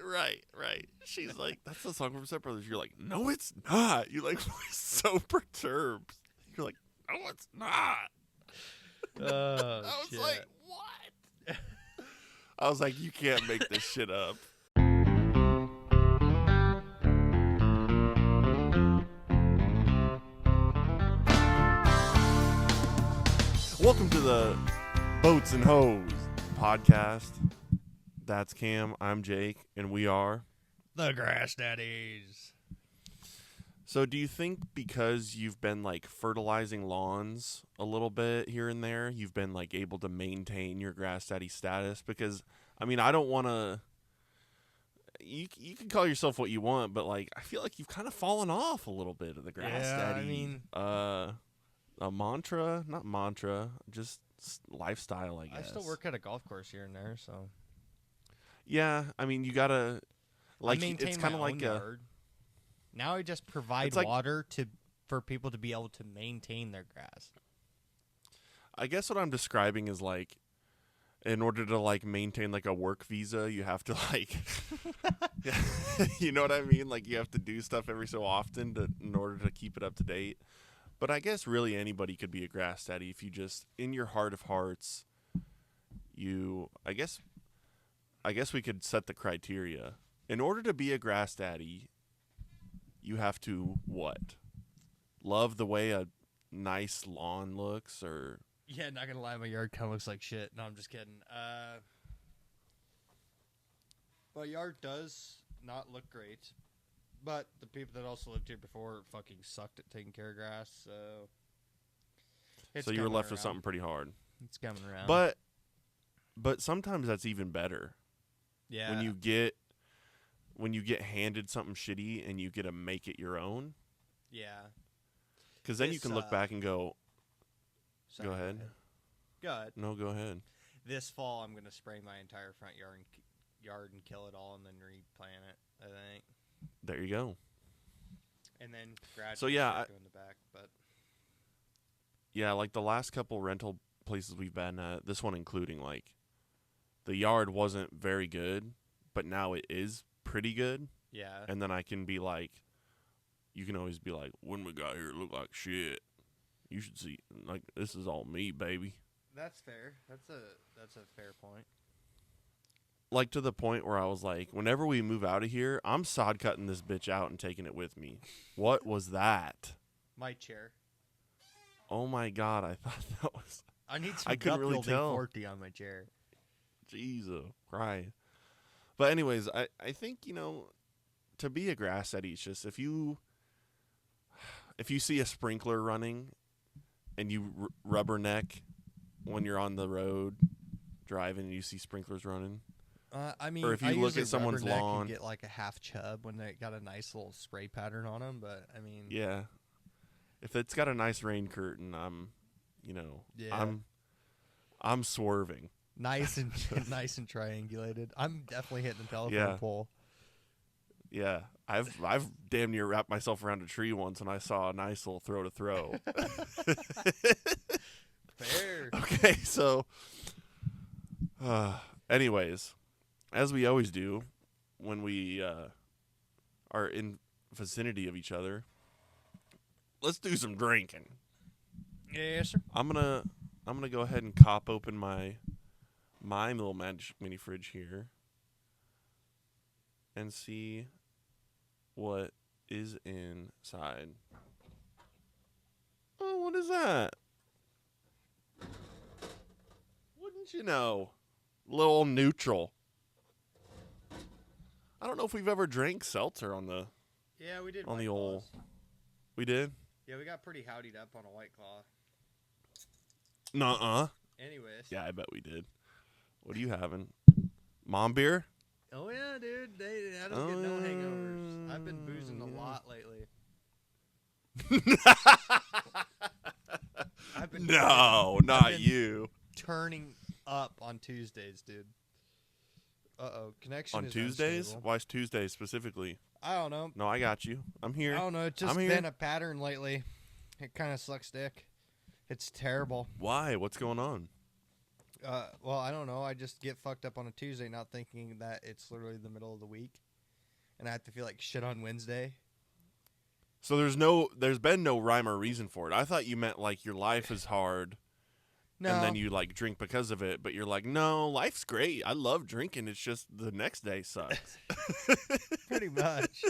Right. She's like, that's the song from Step Brothers. You're like, no, it's not. You like so perturbed. You're like, no, it's not. Oh, I was shit. like, what? I was like, you can't make this shit up. Welcome to the Boats and Hoes podcast. That's Cam, I'm Jake, and we are The Grass Daddies. So do you think because you've been like fertilizing lawns a little bit here and there, you've been like able to maintain your grass daddy status? Because I mean, I don't want to. You can call yourself what you want, but like I feel like you've kind of fallen off a little bit of the grass daddy. I mean, a mantra, not mantra, just lifestyle. I guess. I still work at a golf course here and there, so. Yeah, I mean, you gotta like. I maintain it's kind of my like own yard. Now I just provide like, water for people to be able to maintain their grass. I guess what I'm describing is like, in order to like maintain like a work visa, you have to like, you know what I mean? Like you have to do stuff every so often in order to keep it up to date. But I guess really anybody could be a grass daddy if you just, in your heart of hearts, I guess we could set the criteria. In order to be a grass daddy, you have to what? Love the way a nice lawn looks, or Yeah, not gonna lie, my yard kind of looks like shit. No, I'm just kidding. My yard does not look great, but the people that also lived here before fucking sucked at taking care of grass, so. So you were left with something pretty hard. It's coming around. But sometimes that's even better. Yeah. When you get handed something shitty and you get to make it your own. Yeah. Because then you can look back and go, sorry, go ahead. Go ahead. No, go ahead. This fall, I'm going to spray my entire front yard and kill it all and then replant it, I think. There you go. And then gradually start doing the back. But yeah, like the last couple rental places we've been at, this one including, like, the yard wasn't very good, but now it is pretty good. yeah. And then I can be like, you can always be like, when we got here, it looked like shit. You should see, like, this is all me, baby. That's fair. That's a fair point. Like, to the point where I was like, whenever we move out of here, I'm sod cutting this bitch out and taking it with me. What was that? My chair. Oh my God, I thought that was. I need some I couldn't really tell. 40 on my chair. Jesus Christ. But anyways, I think, to be a grass daddy, it's just if you see a sprinkler running and you rubberneck when you're on the road driving and you see sprinklers running. I mean, or if you look at someone's lawn, and get like a half chub when they got a nice little spray pattern on them. But I mean, yeah, if it's got a nice rain curtain, I'm swerving. Nice and nice and triangulated. I'm definitely hitting the telephone pole. Yeah, I've damn near wrapped myself around a tree once and I saw a nice little throw to throw. Fair. Okay, so anyways, as we always do when we are in vicinity of each other, let's do some drinking. Yes, sir. I'm gonna go ahead and cop open my little magic mini fridge here and see what is inside. Oh, what is that? Wouldn't you know? Little neutral. I don't know if we've ever drank seltzer on the Yeah, we did. on White the old. Claws. We did? Yeah, we got pretty howdied up on a White Claw. Nuh-uh. Anyways. Yeah, I bet we did. What are you having? Mom beer? Oh yeah, dude. I don't get no hangovers. I've been boozing a lot lately. No, not you. Turning up on Tuesdays, dude. Connection On is Tuesdays? unstable. Why is Tuesdays specifically? I don't know. No, I got you. I'm here. I don't know. It's just been a pattern lately. It kind of sucks dick. It's terrible. Why? What's going on? Well, I don't know. I just get fucked up on a Tuesday, not thinking that it's literally the middle of the week, and I have to feel like shit on Wednesday. So there's been no rhyme or reason for it. I thought you meant like your life is hard, No, and then you like drink because of it. But you're like, no, life's great. I love drinking. It's just the next day sucks. pretty much.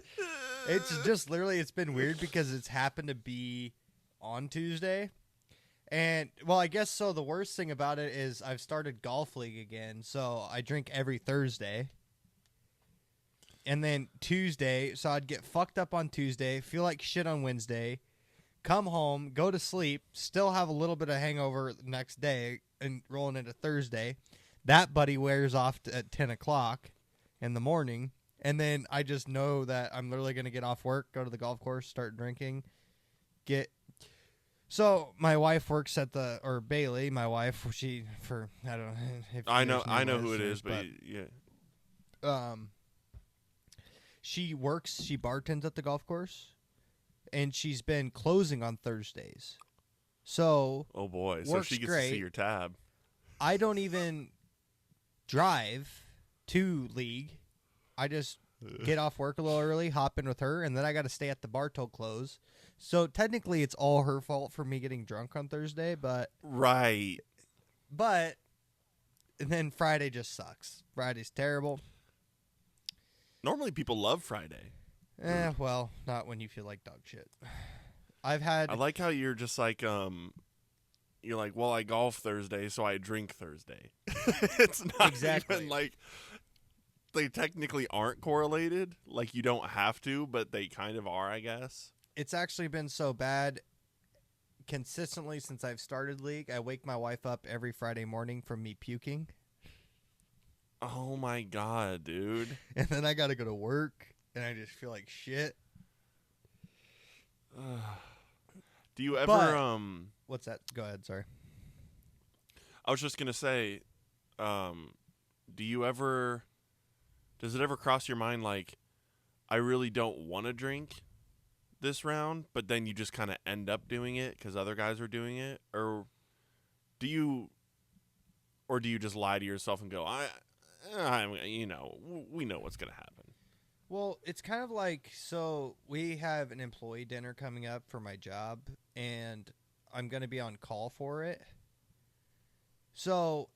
It's just literally, it's been weird because it's happened to be on Tuesday. And, well, I guess so. The worst thing about it is I've started golf league again. So I drink every Thursday. And then Tuesday, so I'd get fucked up on Tuesday, feel like shit on Wednesday, come home, go to sleep, still have a little bit of hangover the next day, and rolling into Thursday. That buddy wears off at 10 o'clock in the morning. And then I just know that I'm literally going to get off work, go to the golf course, start drinking, So my wife works at or Bailey, my wife, I don't know. If I know who it is, but yeah. She bartends at the golf course, and she's been closing on Thursdays. So, oh boy, so she gets to see your tab. I don't even drive to league. I just get off work a little early, hop in with her, and then I got to stay at the bar till close. So technically, it's all her fault for me getting drunk on Thursday, but right. But and then Friday just sucks. Friday's terrible. Normally, people love Friday. Well, not when you feel like dog shit. I like how you're just like, you're like, well, I golf Thursday, so I drink Thursday. It's not even like they technically aren't correlated. Like, you don't have to, but they kind of are, I guess. It's actually been so bad consistently since I've started league. I wake my wife up every Friday morning from me puking. Oh my god, dude. And then I gotta go to work, and I just feel like shit. Do you ever, What's that? Go ahead, sorry. I was just gonna say, does it ever cross your mind, like, I really don't want to drink this round, but then you just kind of end up doing it because other guys are doing it? Or do you just lie to yourself and go, we know what's going to happen? Well, it's kind of like, so we have an employee dinner coming up for my job, and I'm going to be on call for it. So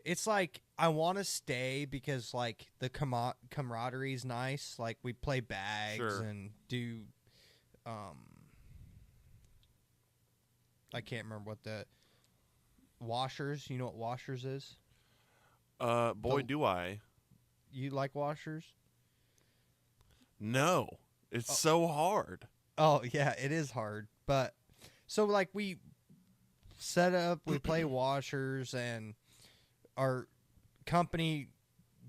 it's like I want to stay because, like, the camaraderie is nice. Like, we play bags and do, I can't remember what the washers. You know what washers is? Do I. You like washers? No, it's so hard. Oh yeah, it is hard. But so like we set up, we play washers, and our company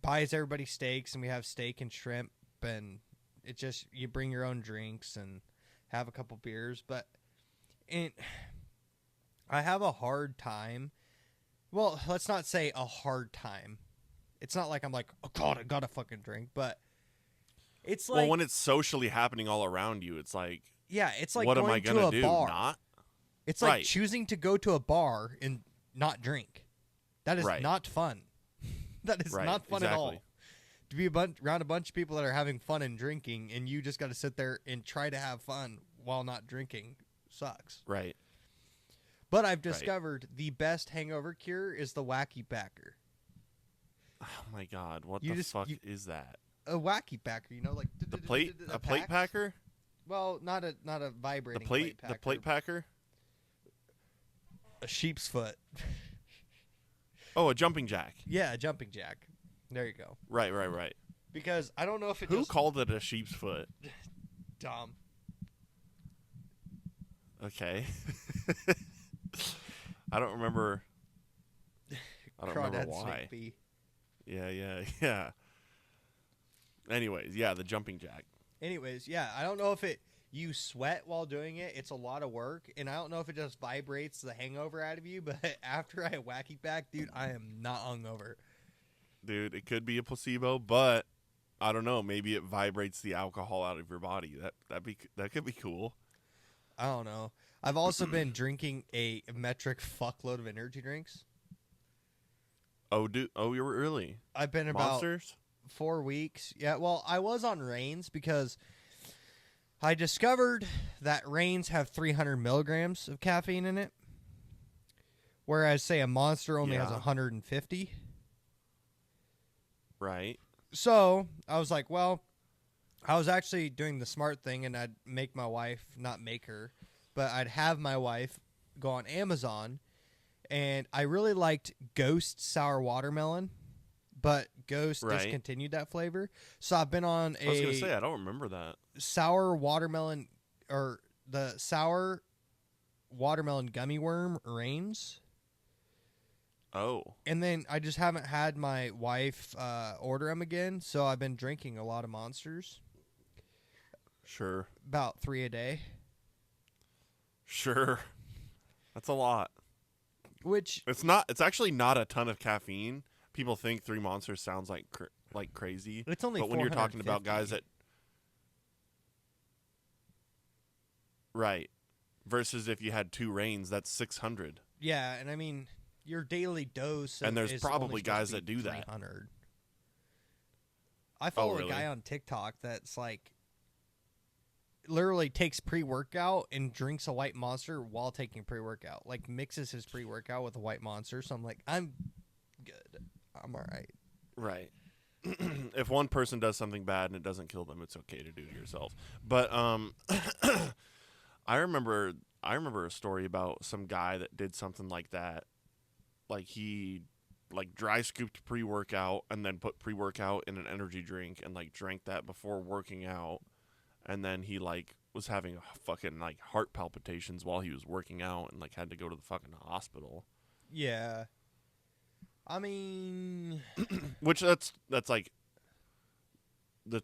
buys everybody steaks, and we have steak and shrimp, and it's just you bring your own drinks and have a couple beers. But I have a hard time. Well, let's not say a hard time. It's not like I'm like, oh god, I gotta fucking drink, but it's like, well, when it's socially happening all around you, it's like, yeah, it's like what going am I gonna to a do? bar. Not? It's like choosing to go to a bar and not drink. That is not fun. That is not fun at all. To be around a bunch of people that are having fun and drinking, and you just got to sit there and try to have fun while not drinking sucks. Right. But I've discovered the best hangover cure is the Wacky Packer. Oh my god, what the fuck is that? A Wacky Packer, you know, like the plate, a plate packer? Well, not a vibrating plate packer. The plate packer? A sheep's foot. Oh, a jumping jack. Yeah, a jumping jack. There you go. Right. Because I don't know if it Who called it a sheep's foot? Dom. Okay. I don't remember why. Yeah. Anyways, yeah, the jumping jack. Anyways, yeah, I don't know if you sweat while doing it. It's a lot of work, and I don't know if it just vibrates the hangover out of you, but after I wacky back, dude, I am not hungover. Dude, it could be a placebo, but I don't know. Maybe it vibrates the alcohol out of your body. That could be cool. I don't know. I've also been drinking a metric fuckload of energy drinks. Oh, you were early. I've been Monsters? about 4 weeks. Yeah, well, I was on Reigns because I discovered that Reigns have 300 milligrams of caffeine in it, whereas, say, a Monster only has 150. Right. So I was like, well, I was actually doing the smart thing, and I'd make my wife, not make her, but I'd have my wife go on Amazon, and I really liked Ghost Sour Watermelon, but Ghost discontinued that flavor. So I've been on I was going to say, I don't remember that. Sour watermelon, or the sour watermelon gummy worm Reigns. Oh. And then I just haven't had my wife order them again, so I've been drinking a lot of Monsters. Sure. About 3 a day. Sure. That's a lot. Which it's actually not a ton of caffeine. People think 3 Monsters sounds like crazy. It's only, but when you're talking about guys that right, versus if you had 2 Reigns, that's 600. Yeah, and I mean your daily dose. And there's probably guys that do that. 300. I follow really? a guy on TikTok that's like literally takes pre-workout and drinks a white Monster while taking pre-workout. Like mixes his pre-workout with a white Monster. So I'm like, I'm good. I'm all right. Right. If one person does something bad and it doesn't kill them, it's okay to do to yourself. But I remember a story about some guy that did something like that. Like he dry scooped pre-workout and then put pre-workout in an energy drink and drank that before working out. And then he was having fucking heart palpitations while he was working out and had to go to the fucking hospital. Yeah. I mean, which that's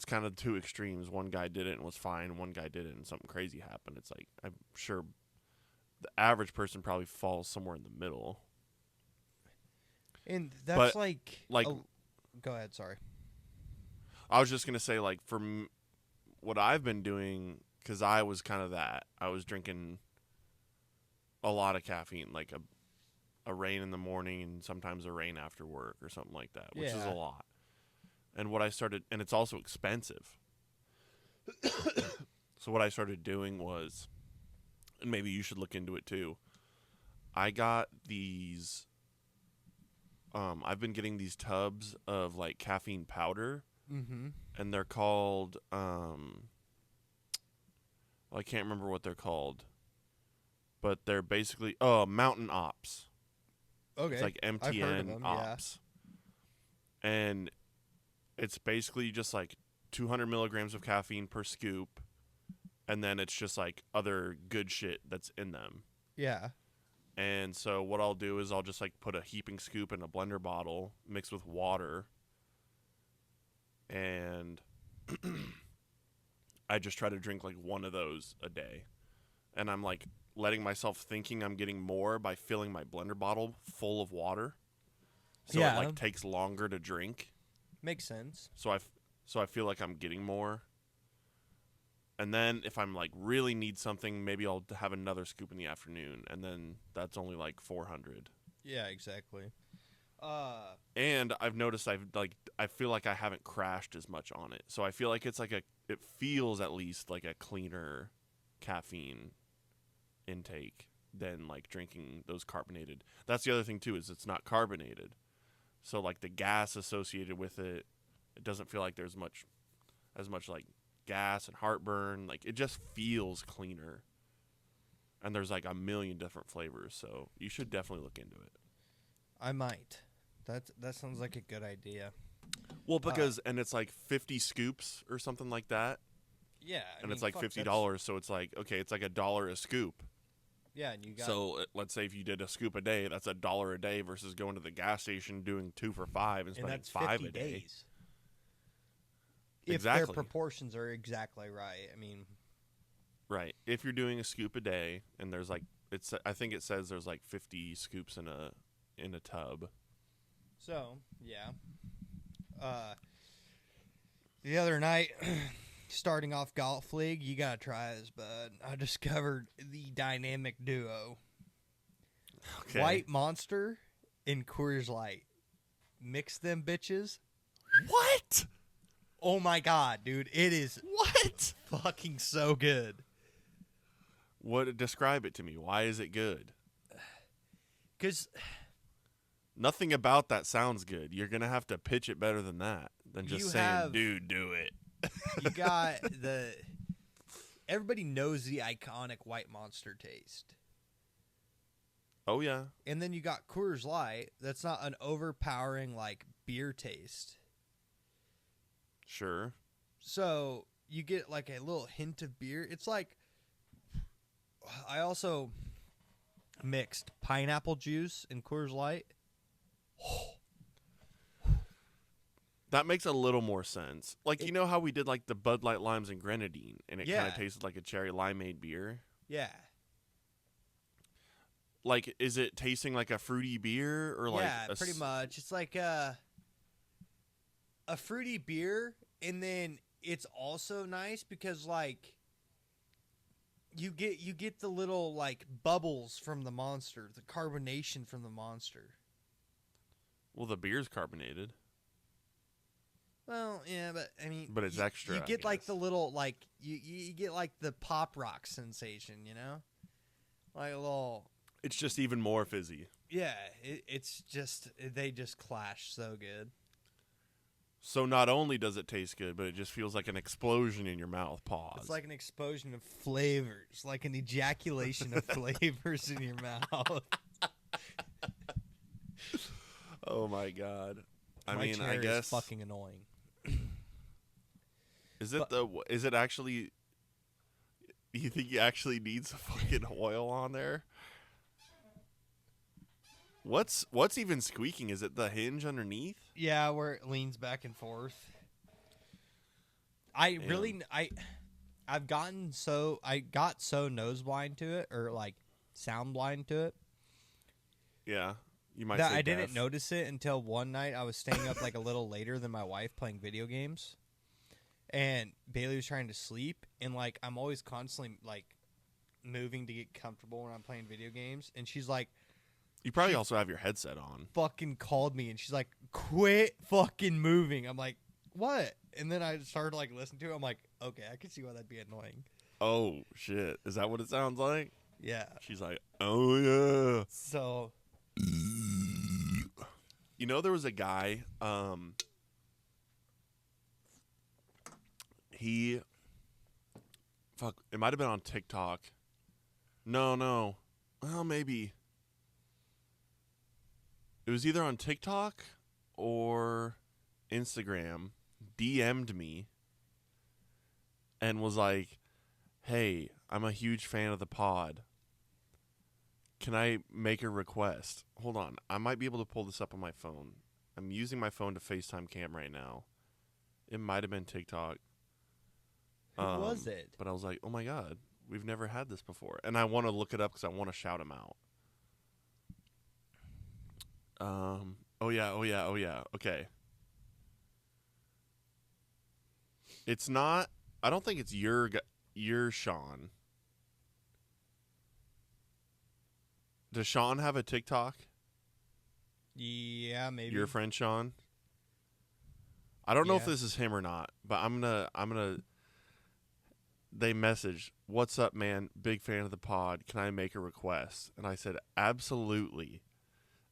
kind of 2 extremes. One guy did it and was fine. One guy did it and something crazy happened. It's I'm sure the average person probably falls somewhere in the middle. And that's go ahead, sorry. I was just going to say, for what I've been doing, because I was kind of that. I was drinking a lot of caffeine, like a Reign in the morning and sometimes a Reign after work or something like that, which is a lot. And what I started, and it's also expensive. So what I started doing was, and maybe you should look into it too, I got these, I've been getting these tubs of caffeine powder. Mm-hmm. And they're called, I can't remember what they're called, but they're basically, Mountain Ops. Okay. It's like MTN I've heard of them, Ops. Yeah. And it's basically just 200 milligrams of caffeine per scoop. And then it's just other good shit that's in them. Yeah. And so what I'll do is I'll just put a heaping scoop in a blender bottle mixed with water. And I just try to drink one of those a day. And I'm letting myself thinking I'm getting more by filling my blender bottle full of water. So it takes longer to drink. Makes sense. So I feel like I'm getting more. And then if I'm really need something, maybe I'll have another scoop in the afternoon, and then that's only 400. Yeah, exactly. And I've noticed I feel like I haven't crashed as much on it. So I feel like it's it feels at least like a cleaner caffeine intake than drinking those carbonated. That's the other thing too, is it's not carbonated. So the gas associated with it, it doesn't feel like there's as much gas and heartburn. It just feels cleaner. And there's a million different flavors, so you should definitely look into it. I might. That sounds like a good idea. Well, because and it's 50 scoops or something like that. Yeah, and it's $50, so it's okay, it's $1 a scoop. Yeah, and you got so let's say if you did a scoop a day, that's $1 a day versus going to the gas station doing 2 for $5 and spending $5 a day. Days. Exactly. If their proportions are exactly right, I mean, right. If you're doing a scoop a day, and there's I think it says there's 50 scoops in a tub. So, yeah. The other night, starting off golf league, you gotta try this, bud. I discovered the dynamic duo. Okay. White Monster and Coors Light. Mix them bitches. What? Oh my god, dude. It is What? fucking so good. Describe it to me. Why is it good? Because Nothing about that sounds good. You're going to have to pitch it better than that. Than just saying, dude, do it. you got everybody knows the iconic White Monster taste. Oh, yeah. And then you got Coors Light. That's not an overpowering, like, beer taste. Sure. So you get, like, a little hint of beer. It's like, I also mixed pineapple juice and Coors Light. That makes a little more sense. Like, you know how we did, like, the Bud Light Limes and Grenadine, and it kind of tasted like a cherry limeade beer? Yeah. Like, is it tasting like a fruity beer or like? Yeah, pretty much. It's like a fruity beer, and then it's also nice because like you get the little like bubbles from the Monster, the carbonation from the Monster. Well, the beer's carbonated. Well, yeah, but I mean, but it's extra. You get like the little like you get like the pop rock sensation, you know, like a little. It's just even more fizzy. Yeah, it's just they just clash so good. So not only does it taste good, but it just feels like an explosion in your mouth. Pause. It's like an explosion of flavors, like an ejaculation of flavors in your mouth. Oh my god! My mean, chair I guess is fucking annoying. Is it actually? You think you actually need some fucking oil on there? What's even squeaking? Is it the hinge underneath? Yeah, where it leans back and forth. I got so nose blind to it, or like sound blind to it. Yeah, you might. That say I didn't deaf. notice it until one night I was staying up like a little later than my wife playing video games, and Bailey was trying to sleep, and like I'm always constantly like moving to get comfortable when I'm playing video games, and she's like. You probably also have your headset on. Fucking called me and she's like, quit fucking moving. I'm like, what? And then I started like listening to it. I'm like, okay, I can see why that'd be annoying. Oh shit. Is that what it sounds like? Yeah. She's like, oh yeah. So you know, there was a guy, it might have been on TikTok. No. Well, maybe. It was either on TikTok or Instagram, DM'd me and was like, hey, I'm a huge fan of the pod. Can I make a request? Hold on. I might be able to pull this up on my phone. I'm using my phone to FaceTime Cam right now. It might have been TikTok. who was it? But I was like, oh my God, we've never had this before. And I want to look it up because I want to shout him out. Oh yeah. Okay. It's not. I don't think it's your Sean. Does Sean have a TikTok? Yeah, maybe. Your friend Sean? I don't know if Yeah. this is him or not, but I'm gonna they messaged, "What's up, man? Big fan of the pod. Can I make a request?" And I said, "Absolutely."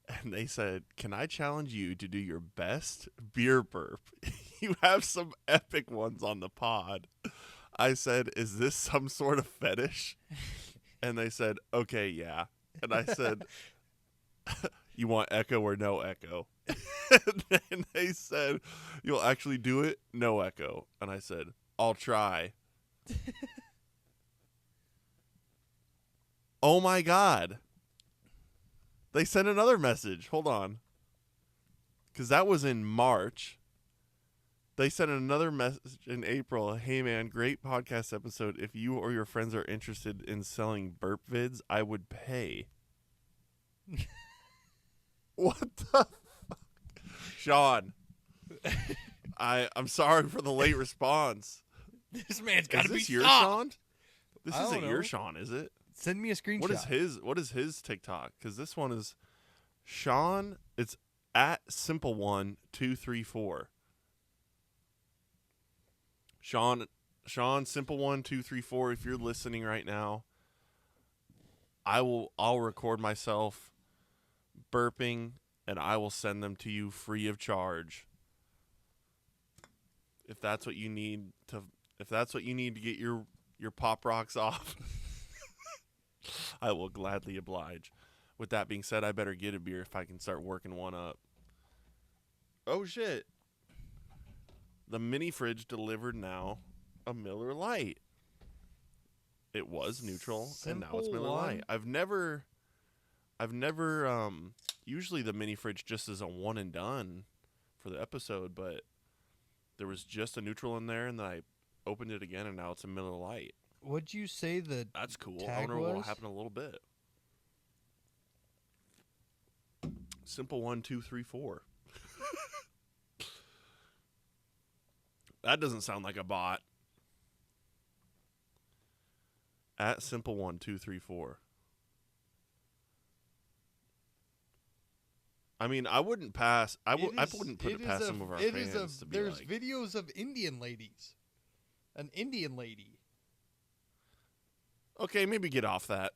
And they said, "Can I challenge you to do your best beer burp? You have some epic ones on the pod." I said, "Is this some sort of fetish?" And they said, "Okay, yeah." And I said, "You want echo or no echo?" And then they said, "You'll actually do it? No echo." And I said, "I'll try." Oh my God. They sent another message. Hold on. Because that was in March. They sent another message in April. "Hey man, great podcast episode. If you or your friends are interested in selling burp vids, I would pay." What the fuck? Sean, I'm sorry for the late response. This man's got to be Is this your stopped. Sean? This I isn't don't your know. Sean, is it? Send me a screenshot. What is his TikTok? Because this one is Sean. It's at simple1234. Sean simple1234. If you're listening right now, I'll record myself burping and I will send them to you free of charge. If that's what you need to get your pop rocks off, I will gladly oblige. With that being said, I better get a beer if I can start working one up. Oh shit. The mini fridge delivered now a Miller Lite. It was neutral and now it's Miller Lite. I've never usually the mini fridge just is a one and done for the episode, but there was just a neutral in there and then I opened it again and now it's a Miller Lite. What'd you say the That's cool. I tag wonder what will was? happen in a little bit. Simple 1, 2, 3, 4. That doesn't sound like a bot. At simple 1, 2, 3, 4. I mean, I wouldn't pass. I wouldn't put it past some of our fans to be there's like. videos of Indian ladies. An Indian lady. Okay, maybe get off that.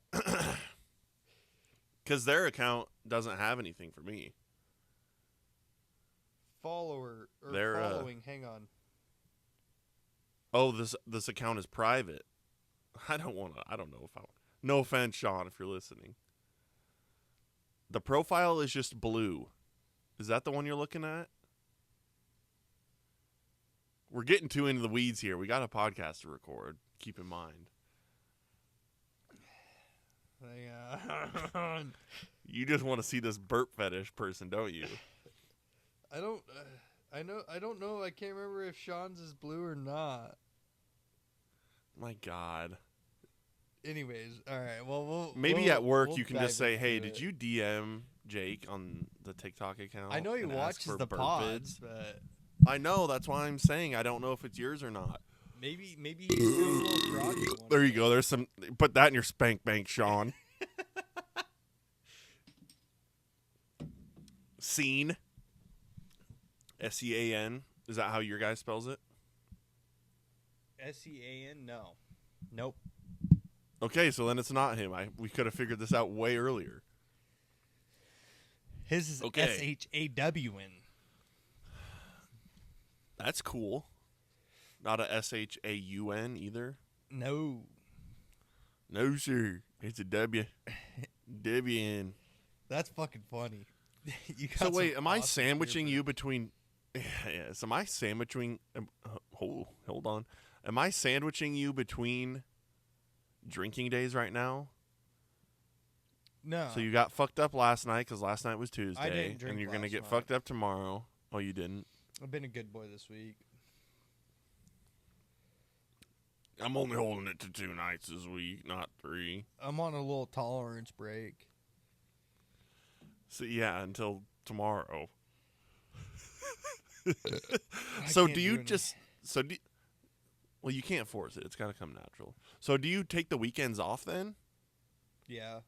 Because their account doesn't have anything for me. Following. Hang on. Oh, this account is private. I don't know if I. No offense, Sean, if you're listening. The profile is just blue. Is that the one you're looking at? We're getting too into the weeds here. We got a podcast to record. Keep in mind. Hang on. You just want to see this burp fetish person, don't you? I don't know. I can't remember if Sean's is blue or not. My God. Anyways, all right. Well, maybe at work we'll you can just say, dive "Hey, into did it. you DM Jake on the TikTok account?" I know he and ask watches for the burp pods, vids?" but I know. That's why I'm saying I don't know if it's yours or not. maybe he's doing a little groggy one There you day. go. There's some. Put that in your spank bank, Sean. Scene. SEAN. Is that how your guy spells it? SEAN? No. Nope. Okay, so then it's not him. We could have figured this out way earlier. His is Okay. SHAWN. That's cool. Not a SHAUN either. No. No, sir. It's a W. WN. That's fucking funny. You got So wait, some am I awesome sandwiching beer you between? Yes. Am I sandwiching? Hold on. Am I sandwiching you between drinking days right now? No. So you got fucked up last night because last night was Tuesday, I didn't drink and you're gonna last get night. fucked up tomorrow. Oh, you didn't? I've been a good boy this week. I'm only holding it to 2 nights this week, not 3. I'm on a little tolerance break. So yeah, until tomorrow. I So can't do you any- just well, you can't force it. It's got to come natural. So do you take the weekends off then? Yeah.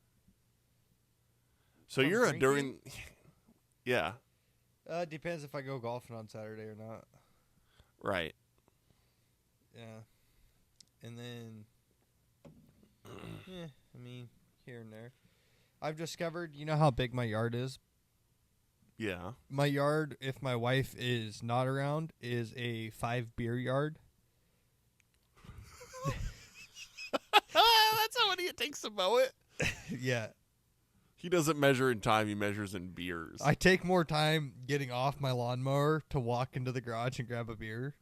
So From you're drinking? during yeah, Depends if I go golfing on Saturday or not. right. Yeah. And then, I mean, here and there. I've discovered, you know how big my yard is? Yeah. My yard, if my wife is not around, is a 5 beer yard. That's how many it takes to mow it. Yeah. He doesn't measure in time, he measures in beers. I take more time getting off my lawnmower to walk into the garage and grab a beer.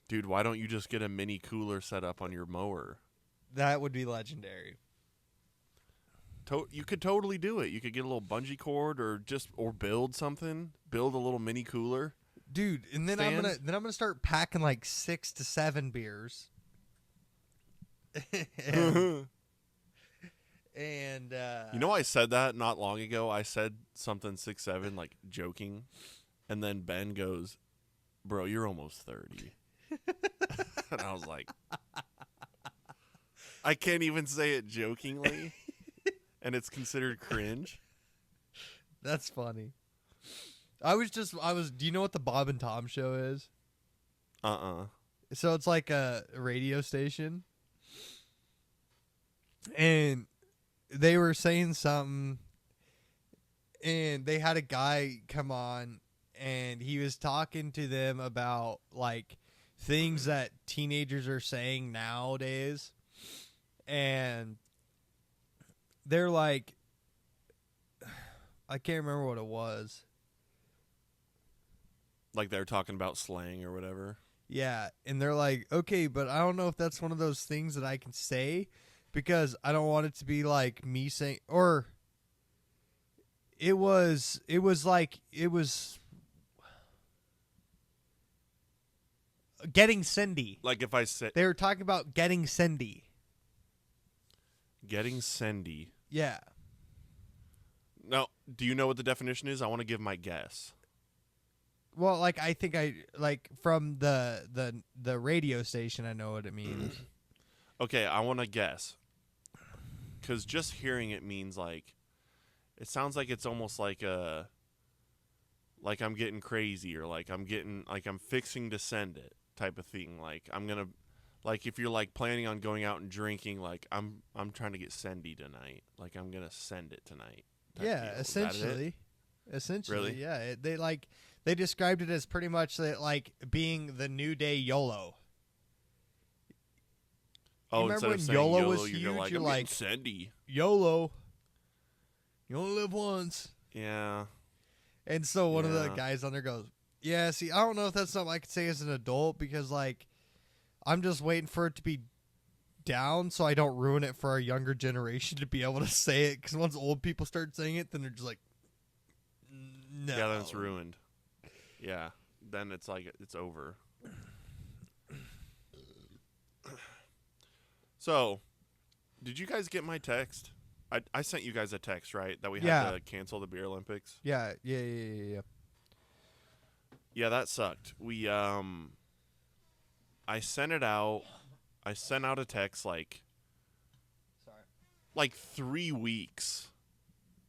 Dude, why don't you just get a mini cooler set up on your mower? That would be legendary. You could totally do it. You could get a little bungee cord or build something. Build a little mini cooler. Dude, and then I'm gonna start packing like 6 to 7 beers. And You know, I said that not long ago. I said something 6'7", like joking, and then Ben goes, "Bro, you're almost 30." And I was like, I can't even say it jokingly, and it's considered cringe. That's funny. Do you know what the Bob and Tom show is? So it's like a radio station. And they were saying something, and they had a guy come on, and he was talking to them about, like, things that teenagers are saying nowadays. And they're like, I can't remember what it was. Like they're talking about slang or whatever. Yeah, and they're like, okay, but I don't know if that's one of those things that I can say because I don't want it to be like me saying, or it was getting sendy. Like if I said They were talking about getting sendy. Getting sendy. Yeah. Now, do you know what the definition is? I want to give my guess. Well, like I think from the radio station I know what it means. Okay, I want to guess. Cuz just hearing it means like it sounds like it's almost like I'm getting crazy or like I'm fixing to send it type of thing. Like I'm going to like if you're like planning on going out and drinking, like I'm trying to get sendy tonight. Like I'm going to send it tonight. Yeah, essentially. Really? Yeah. They described it as pretty much like being the new day YOLO. Oh, you instead remember of when saying YOLO was huge? you're You're like sendy. YOLO. You only live once. Yeah. And so one of the guys on there goes, yeah, see, I don't know if that's something I could say as an adult because, like, I'm just waiting for it to be down so I don't ruin it for our younger generation to be able to say it. Because once old people start saying it, then they're just like, no. Yeah, then it's ruined. Yeah. Then it's like, it's over. So, did you guys get my text? I sent you guys a text, right? That we had to cancel the Beer Olympics? Yeah. Yeah, that sucked. We, I sent it out. I sent out a text like 3 weeks.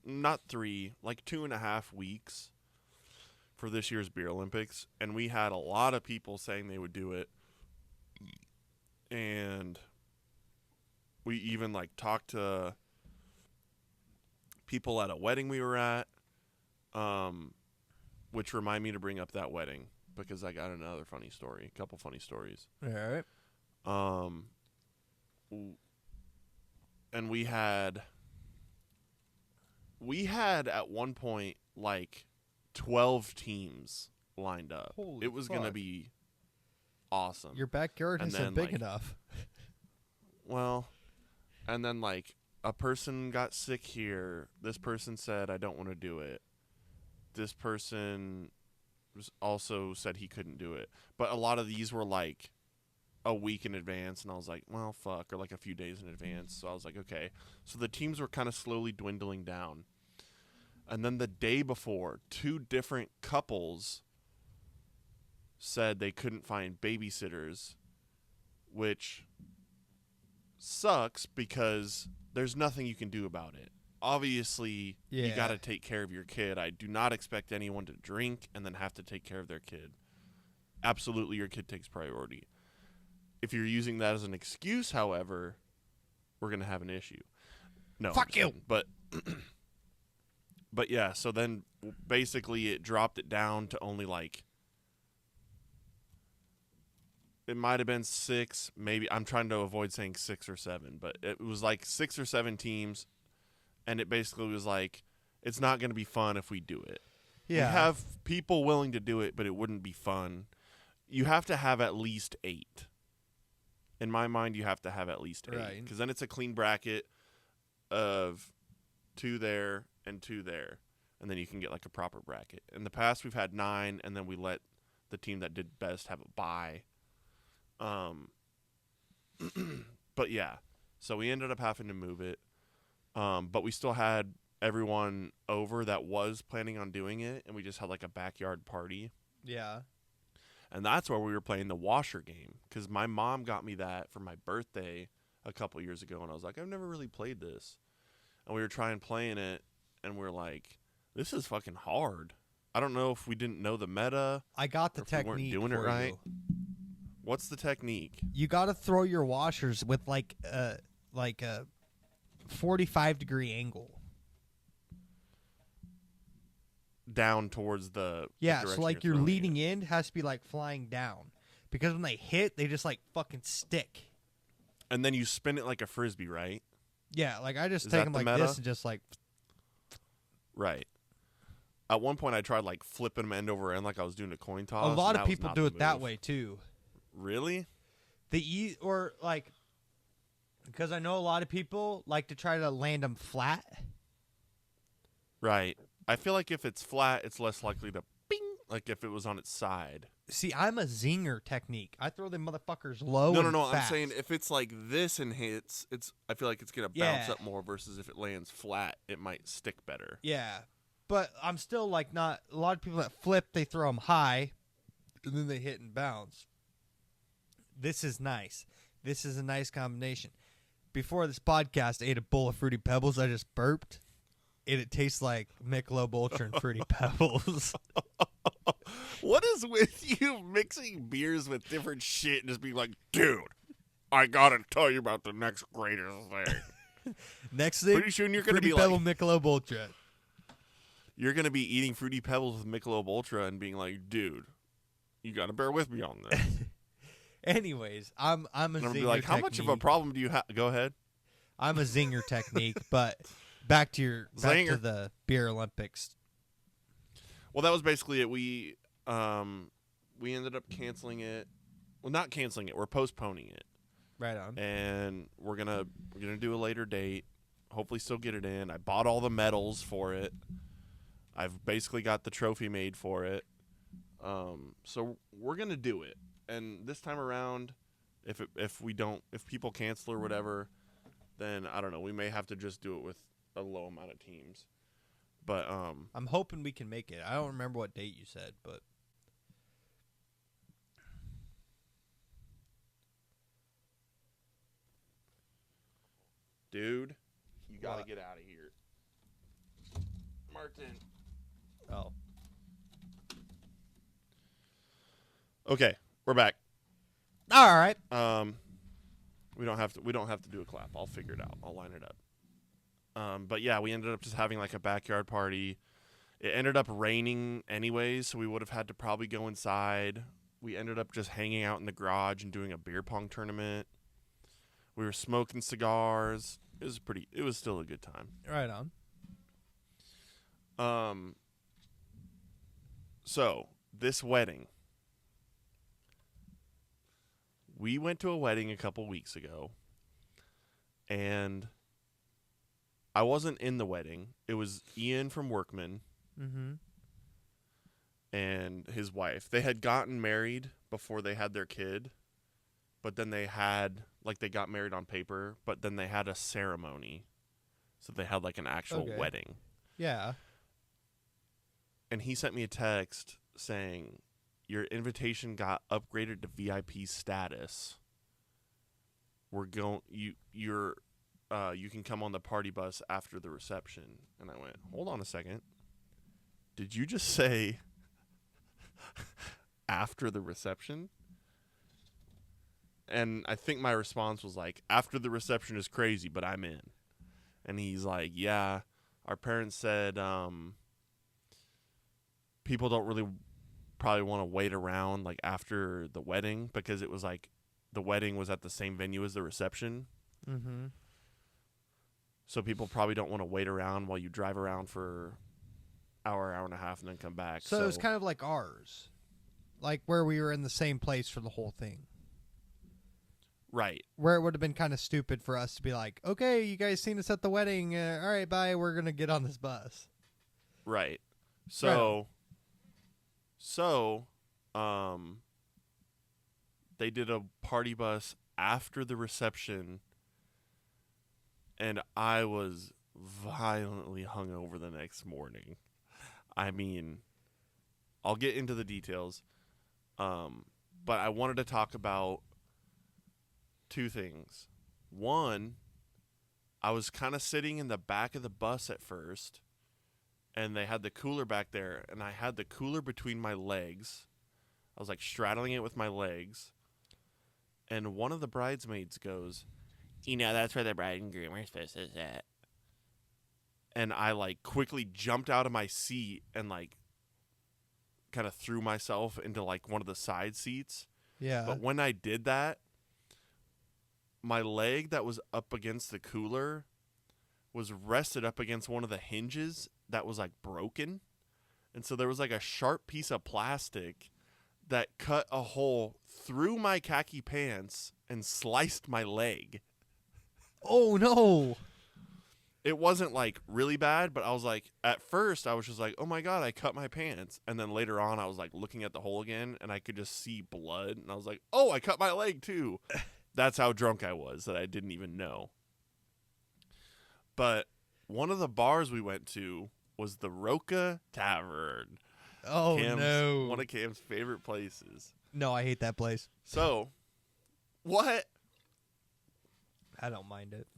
Not 3, like 2.5 weeks for this year's Beer Olympics. And we had a lot of people saying they would do it. And we even like talked to people at a wedding we were at, which remind me to bring up that wedding because I got another funny story, a couple funny stories. All right. And we had at one point like 12 teams lined up. Holy it was fuck. Gonna be awesome. Your backyard And isn't then, big like, enough. Well, and then like a person got sick here. This person said, I don't want to do it. This person also said he couldn't do it. But a lot of these were like a week in advance, and I was like, well, fuck, or like a few days in advance. So I was like, okay. So the teams were kind of slowly dwindling down. And then the day before, 2 different couples said they couldn't find babysitters, which sucks because there's nothing you can do about it. Obviously, you got to take care of your kid. I do not expect anyone to drink and then have to take care of their kid. Absolutely, your kid takes priority. If you're using that as an excuse, however, we're going to have an issue. No. Fuck you. But yeah, so then basically it dropped it down to only like, it might have been 6, maybe. I'm trying to avoid saying 6 or 7, but it was like 6 or 7 teams, and it basically was like, it's not going to be fun if we do it. Yeah. We have people willing to do it, but it wouldn't be fun. You have to have at least 8. In my mind, you have to have at least 8. Right. Because then it's a clean bracket of 2 there and 2 there. And then you can get like a proper bracket. In the past, we've had 9, and then we let the team that did best have a bye. But yeah, so we ended up having to move it. But we still had everyone over that was planning on doing it, and we just had like a backyard party. Yeah. And that's where we were playing the washer game, because my mom got me that for my birthday a couple years ago, and I was like, I've never really played this. And we were trying playing it, and we're like, this is fucking hard. I don't know if we didn't know the meta. I got the or if we weren't technique doing for it right. you. What's the technique? You got to throw your washers with like a 45-degree angle. Down towards the Yeah, direction so like you're your throwing leading it. end has to be like flying down, because when they hit, they just like fucking stick. And then you spin it like a frisbee, right? Yeah, like I just Is take that them the like meta? this and just like. Right. At one point, I tried like flipping them end over end like I was doing a coin toss. A lot and of that was people not do the it that move. way too. Really? Or like, because I know a lot of people like to try to land them flat. Right. I feel like if it's flat, it's less likely to bing, like if it was on its side. See, I'm a zinger technique. I throw them motherfuckers low. No, and I'm fast. saying if it's like this and hits, I feel like it's gonna bounce Yeah. up more versus if it lands flat, it might stick better. Yeah, but I'm still like not. A lot of people that flip, they throw them high, and then they hit and bounce. This is nice. This is a nice combination. Before this podcast, I ate a bowl of Fruity Pebbles. I just burped, and it tastes like Michelob Ultra and Fruity Pebbles. What is with you mixing beers with different shit and just being like, dude, I gotta tell you about the next greatest thing. Next thing, Pretty soon you're gonna Fruity be Pebble like, Michelob Ultra. you're gonna be eating Fruity Pebbles with Michelob Ultra and being like, dude, you gotta bear with me on this. Anyways, I'm a And I'm zinger gonna be like, how much of a technique. problem do you have? Go ahead. I'm a zinger technique, but back to Zinger. the beer Olympics. Well, that was basically it. We ended up canceling it. Well, not canceling it. We're postponing it, Right on. and we're gonna do a later date. Hopefully, still get it in. I bought all the medals for it. I've basically got the trophy made for it. So we're gonna do it. And this time around, if people cancel or whatever, then I don't know. We may have to just do it with a low amount of teams. But I'm hoping we can make it. I don't remember what date you said, but dude, you gotta What? get out of here, Martin. oh, Okay, we're back. all right. We don't have to do a clap. I'll figure it out. I'll line it up. But yeah, we ended up just having like a backyard party. It ended up raining anyways, so we would have had to probably go inside. We ended up just hanging out in the garage and doing a beer pong tournament. We were smoking cigars. It was still a good time. Right on. So this wedding. We went to a wedding a couple weeks ago, and I wasn't in the wedding. It was Ian from Workman Mm-hmm. and his wife. They had gotten married before they had their kid, but then they got married on paper, but then they had a ceremony. So they had like an actual Okay. wedding. Yeah. And he sent me a text saying, your invitation got upgraded to VIP status. You can come on the party bus after the reception. And I went, hold on a second. Did you just say after the reception? And I think my response was like, after the reception is crazy, but I'm in. And he's like, yeah, our parents said people don't really probably want to wait around like after the wedding, because it was like the wedding was at the same venue as the reception. Mm-hmm. So people probably don't want to wait around while you drive around for hour and a half and then come back. So it was kind of like ours, like where we were in the same place for the whole thing. right. Where it would have been kind of stupid for us to be like, okay, you guys seen us at the wedding. All right, bye. We're going to get on this bus. Right. They did a party bus after the reception, and I was violently hungover the next morning. I mean, I'll get into the details, but I wanted to talk about two things. One, I was kind of sitting in the back of the bus at first, and they had the cooler back there, and I had the cooler between my legs. I was like straddling it with my legs, and one of the bridesmaids goes, that's where the bride and groom are supposed to sit. And I like quickly jumped out of my seat and like kind of threw myself into like one of the side seats. Yeah. But when I did that, my leg that was up against the cooler was rested up against one of the hinges that was like broken. And so there was like a sharp piece of plastic that cut a hole through my khaki pants and sliced my leg. Oh, no. It wasn't like really bad, but I was like, at first I was just like, oh my God, I cut my pants. And then later on I was like looking at the hole again and I could just see blood. And I was like, oh, I cut my leg too. That's how drunk I was that I didn't even know. But one of the bars we went to was the Roca Tavern. Oh, no. One of Cam's favorite places. No, I hate that place. So, what? I don't mind it.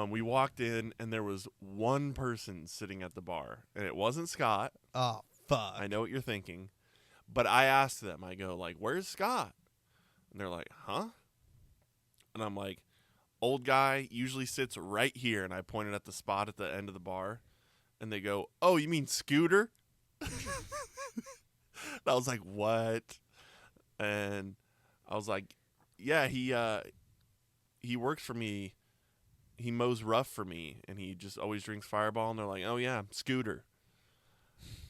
We walked in, and there was one person sitting at the bar. And it wasn't Scott. Oh, fuck. I know what you're thinking. But I asked them, I go, like, where's Scott? And they're like, huh? And I'm like, old guy usually sits right here. And I pointed at the spot at the end of the bar. And they go, oh, you mean Scooter? And I was like, what? And I was like, yeah, he works for me. He mows rough for me, and he just always drinks Fireball. And they're like, oh, yeah, Scooter.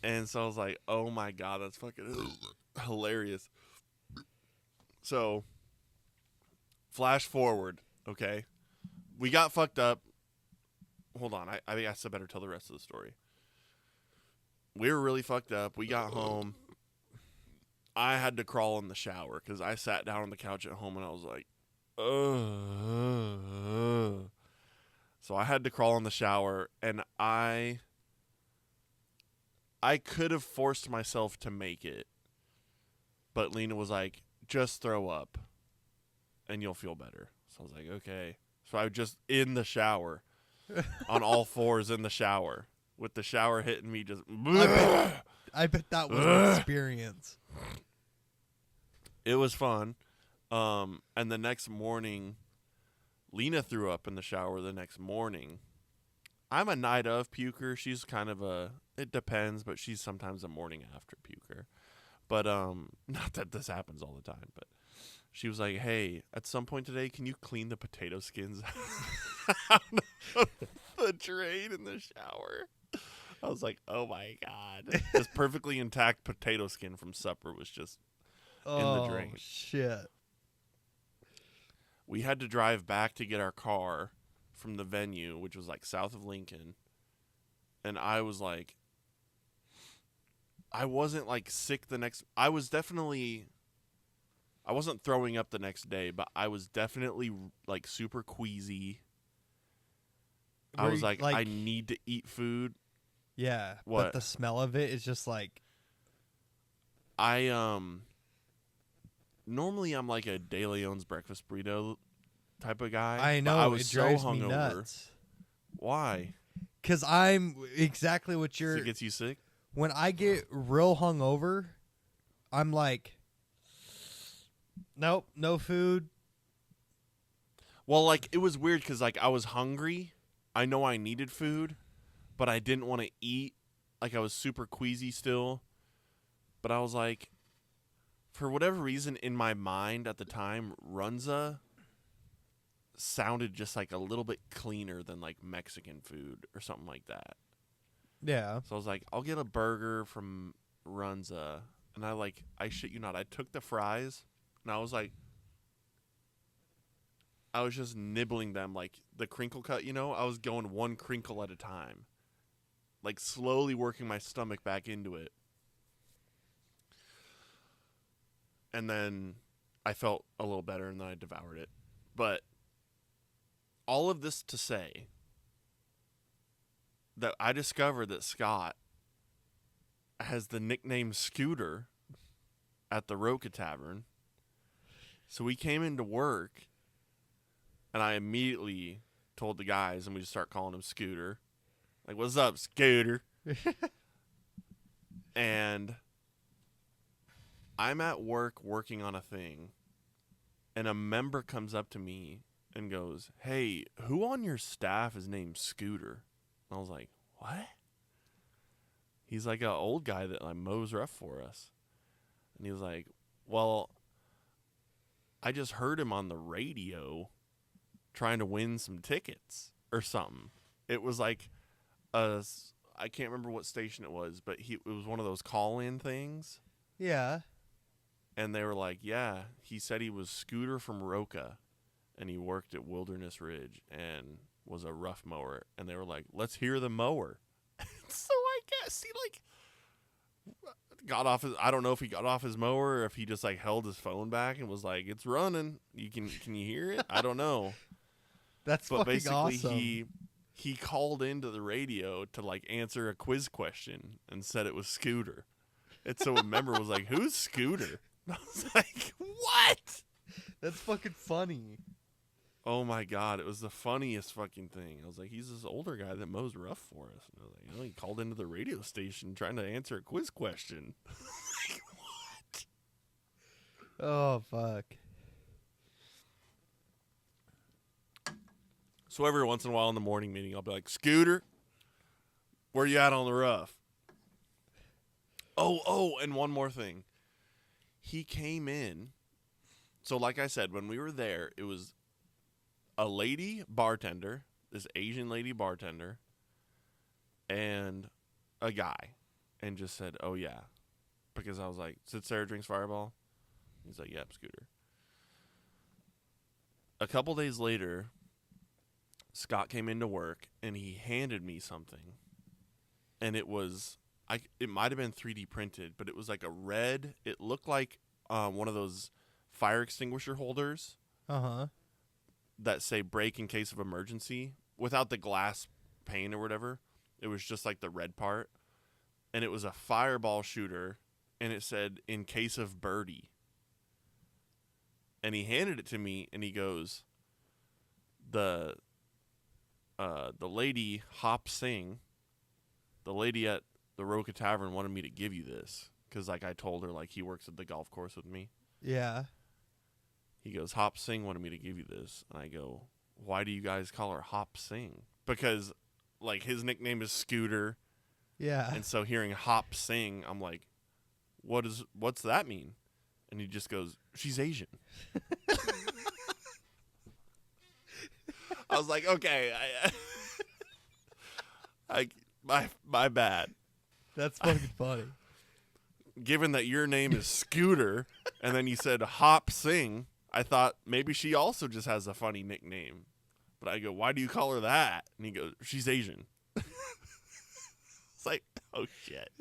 And so I was like, oh, my God, that's fucking hilarious. So, flash forward, okay? We got fucked up. Hold on, I guess I better tell the rest of the story. We were really fucked up. We got home. I had to crawl in the shower because I sat down on the couch at home and I was like, ugh. So I had to crawl in the shower, and I could have forced myself to make it, but Lena was like, just throw up and you'll feel better. So I was like, okay. So I was just in the shower. On all fours in the shower, with the shower hitting me just. I bet that was an experience. It was fun. And the next morning, Lena threw up in the shower the next morning. I'm a night of puker. She's kind of it depends, but she's sometimes a morning after puker. But not that this happens all the time, but she was like, hey, at some point today, can you clean the potato skins out of the drain in the shower? I was like, oh, my God. This perfectly intact potato skin from supper was just in the drain. Oh, shit. We had to drive back to get our car from the venue, which was like south of Lincoln. And I was like, I wasn't like sick I wasn't throwing up the next day, but I was definitely like super queasy. I was like, I need to eat food. Yeah. What? But the smell of it is just like. Normally I'm like a De Leon's breakfast burrito type of guy. I know. I was it drives so me hungover. nuts. Why? Because I'm exactly what you're. It gets you sick? When I get real hungover, I'm like, nope, no food. Well, like, it was weird because, like, I was hungry. I know I needed food, but I didn't want to eat. Like, I was super queasy still. But I was like, for whatever reason, in my mind at the time, Runza sounded just, like, a little bit cleaner than, like, Mexican food or something like that. Yeah. So I was like, I'll get a burger from Runza. And I shit you not, I took the fries, and I was like, I was just nibbling them, like the crinkle cut, you know? I was going one crinkle at a time. Like slowly working my stomach back into it. And then I felt a little better, and then I devoured it. But all of this to say that I discovered that Scott has the nickname Scooter at the Roca Tavern. So we came into work, and I immediately told the guys, and we just start calling him Scooter. Like, what's up, Scooter? And I'm at work working on a thing, and a member comes up to me and goes, hey, who on your staff is named Scooter? And I was like, what? He's like an old guy that like mows rough for us. And he was like, well, I just heard him on the radio trying to win some tickets or something. It was like I can't remember what station it was, but it was one of those call-in things. Yeah. And they were like, yeah, he said he was Scooter from Roca, and he worked at Wilderness Ridge and was a rough mower. And they were like, let's hear the mower. So I guess he like got off his, I don't know if he got off his mower or if he just like held his phone back and was like, it's running. Can you hear it? I don't know. That's but fucking basically awesome. he called into the radio to like answer a quiz question and said it was Scooter. And so a member was like, who's Scooter? And I was like, what? That's fucking funny. Oh my God, it was the funniest fucking thing. I was like, he's this older guy that mows rough for us. And I was like, he called into the radio station trying to answer a quiz question. Like, what? Oh, fuck. So every once in a while in the morning meeting, I'll be like, Scooter, where you at on the rough? Oh, and one more thing. He came in. So like I said, when we were there, it was a lady bartender, this Asian lady bartender, and a guy, and just said, oh yeah, because I was like, Sid Sarah drinks Fireball? He's like, yep, Scooter. A couple days later, Scott came into work, and he handed me something, and it was, it might have been 3D printed, but it was like a red, it looked like one of those fire extinguisher holders. Uh-huh. That say break in case of emergency without the glass pane or whatever. It was just like the red part. And it was a fireball shooter, and it said in case of birdie. And he handed it to me, and he goes, the lady Hop Singh, the lady at the Roca Tavern wanted me to give you this because like I told her like he works at the golf course with me. Yeah. He goes, Hop Singh wanted me to give you this. And I go, why do you guys call her Hop Singh? Because, like, his nickname is Scooter. Yeah. And so hearing Hop Singh, I'm like, what's that mean? And he just goes, she's Asian. I was like, okay. My bad. That's fucking funny. Given that your name is Scooter, and then you said Hop Singh, I thought maybe she also just has a funny nickname. But I go, why do you call her that? And he goes, she's Asian. It's like, oh shit.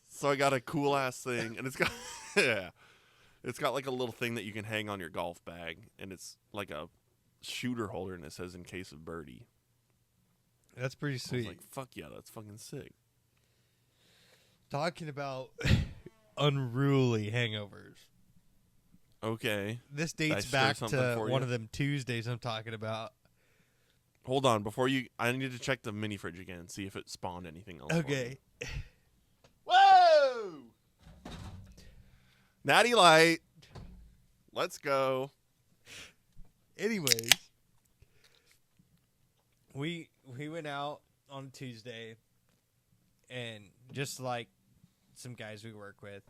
So I got a cool ass thing, and it's got it's got like a little thing that you can hang on your golf bag, and it's like a shooter holder, and it says in case of birdie. That's pretty sweet. I was like, fuck yeah, that's fucking sick. Talking about unruly hangovers. Okay. This dates back to one of them Tuesdays I'm talking about. Hold on, I need to check the mini fridge again, see if it spawned anything else. Okay. Whoa! Natty Light. Let's go. Anyways, we went out on Tuesday, and just like some guys we work with,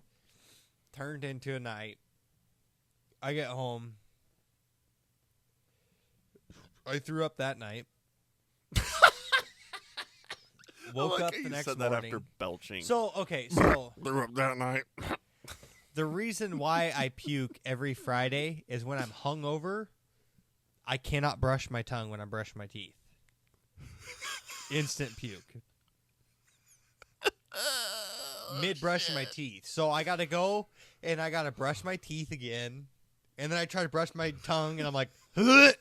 turned into a night. I get home. I threw up that night. Woke up the next said morning. That after belching. So threw up that night. The reason why I puke every Friday is when I'm hungover, I cannot brush my tongue when I'm brushing my teeth. Instant puke. Mid brushing my teeth. So I gotta go and I gotta brush my teeth again. And then I try to brush my tongue and I'm like, and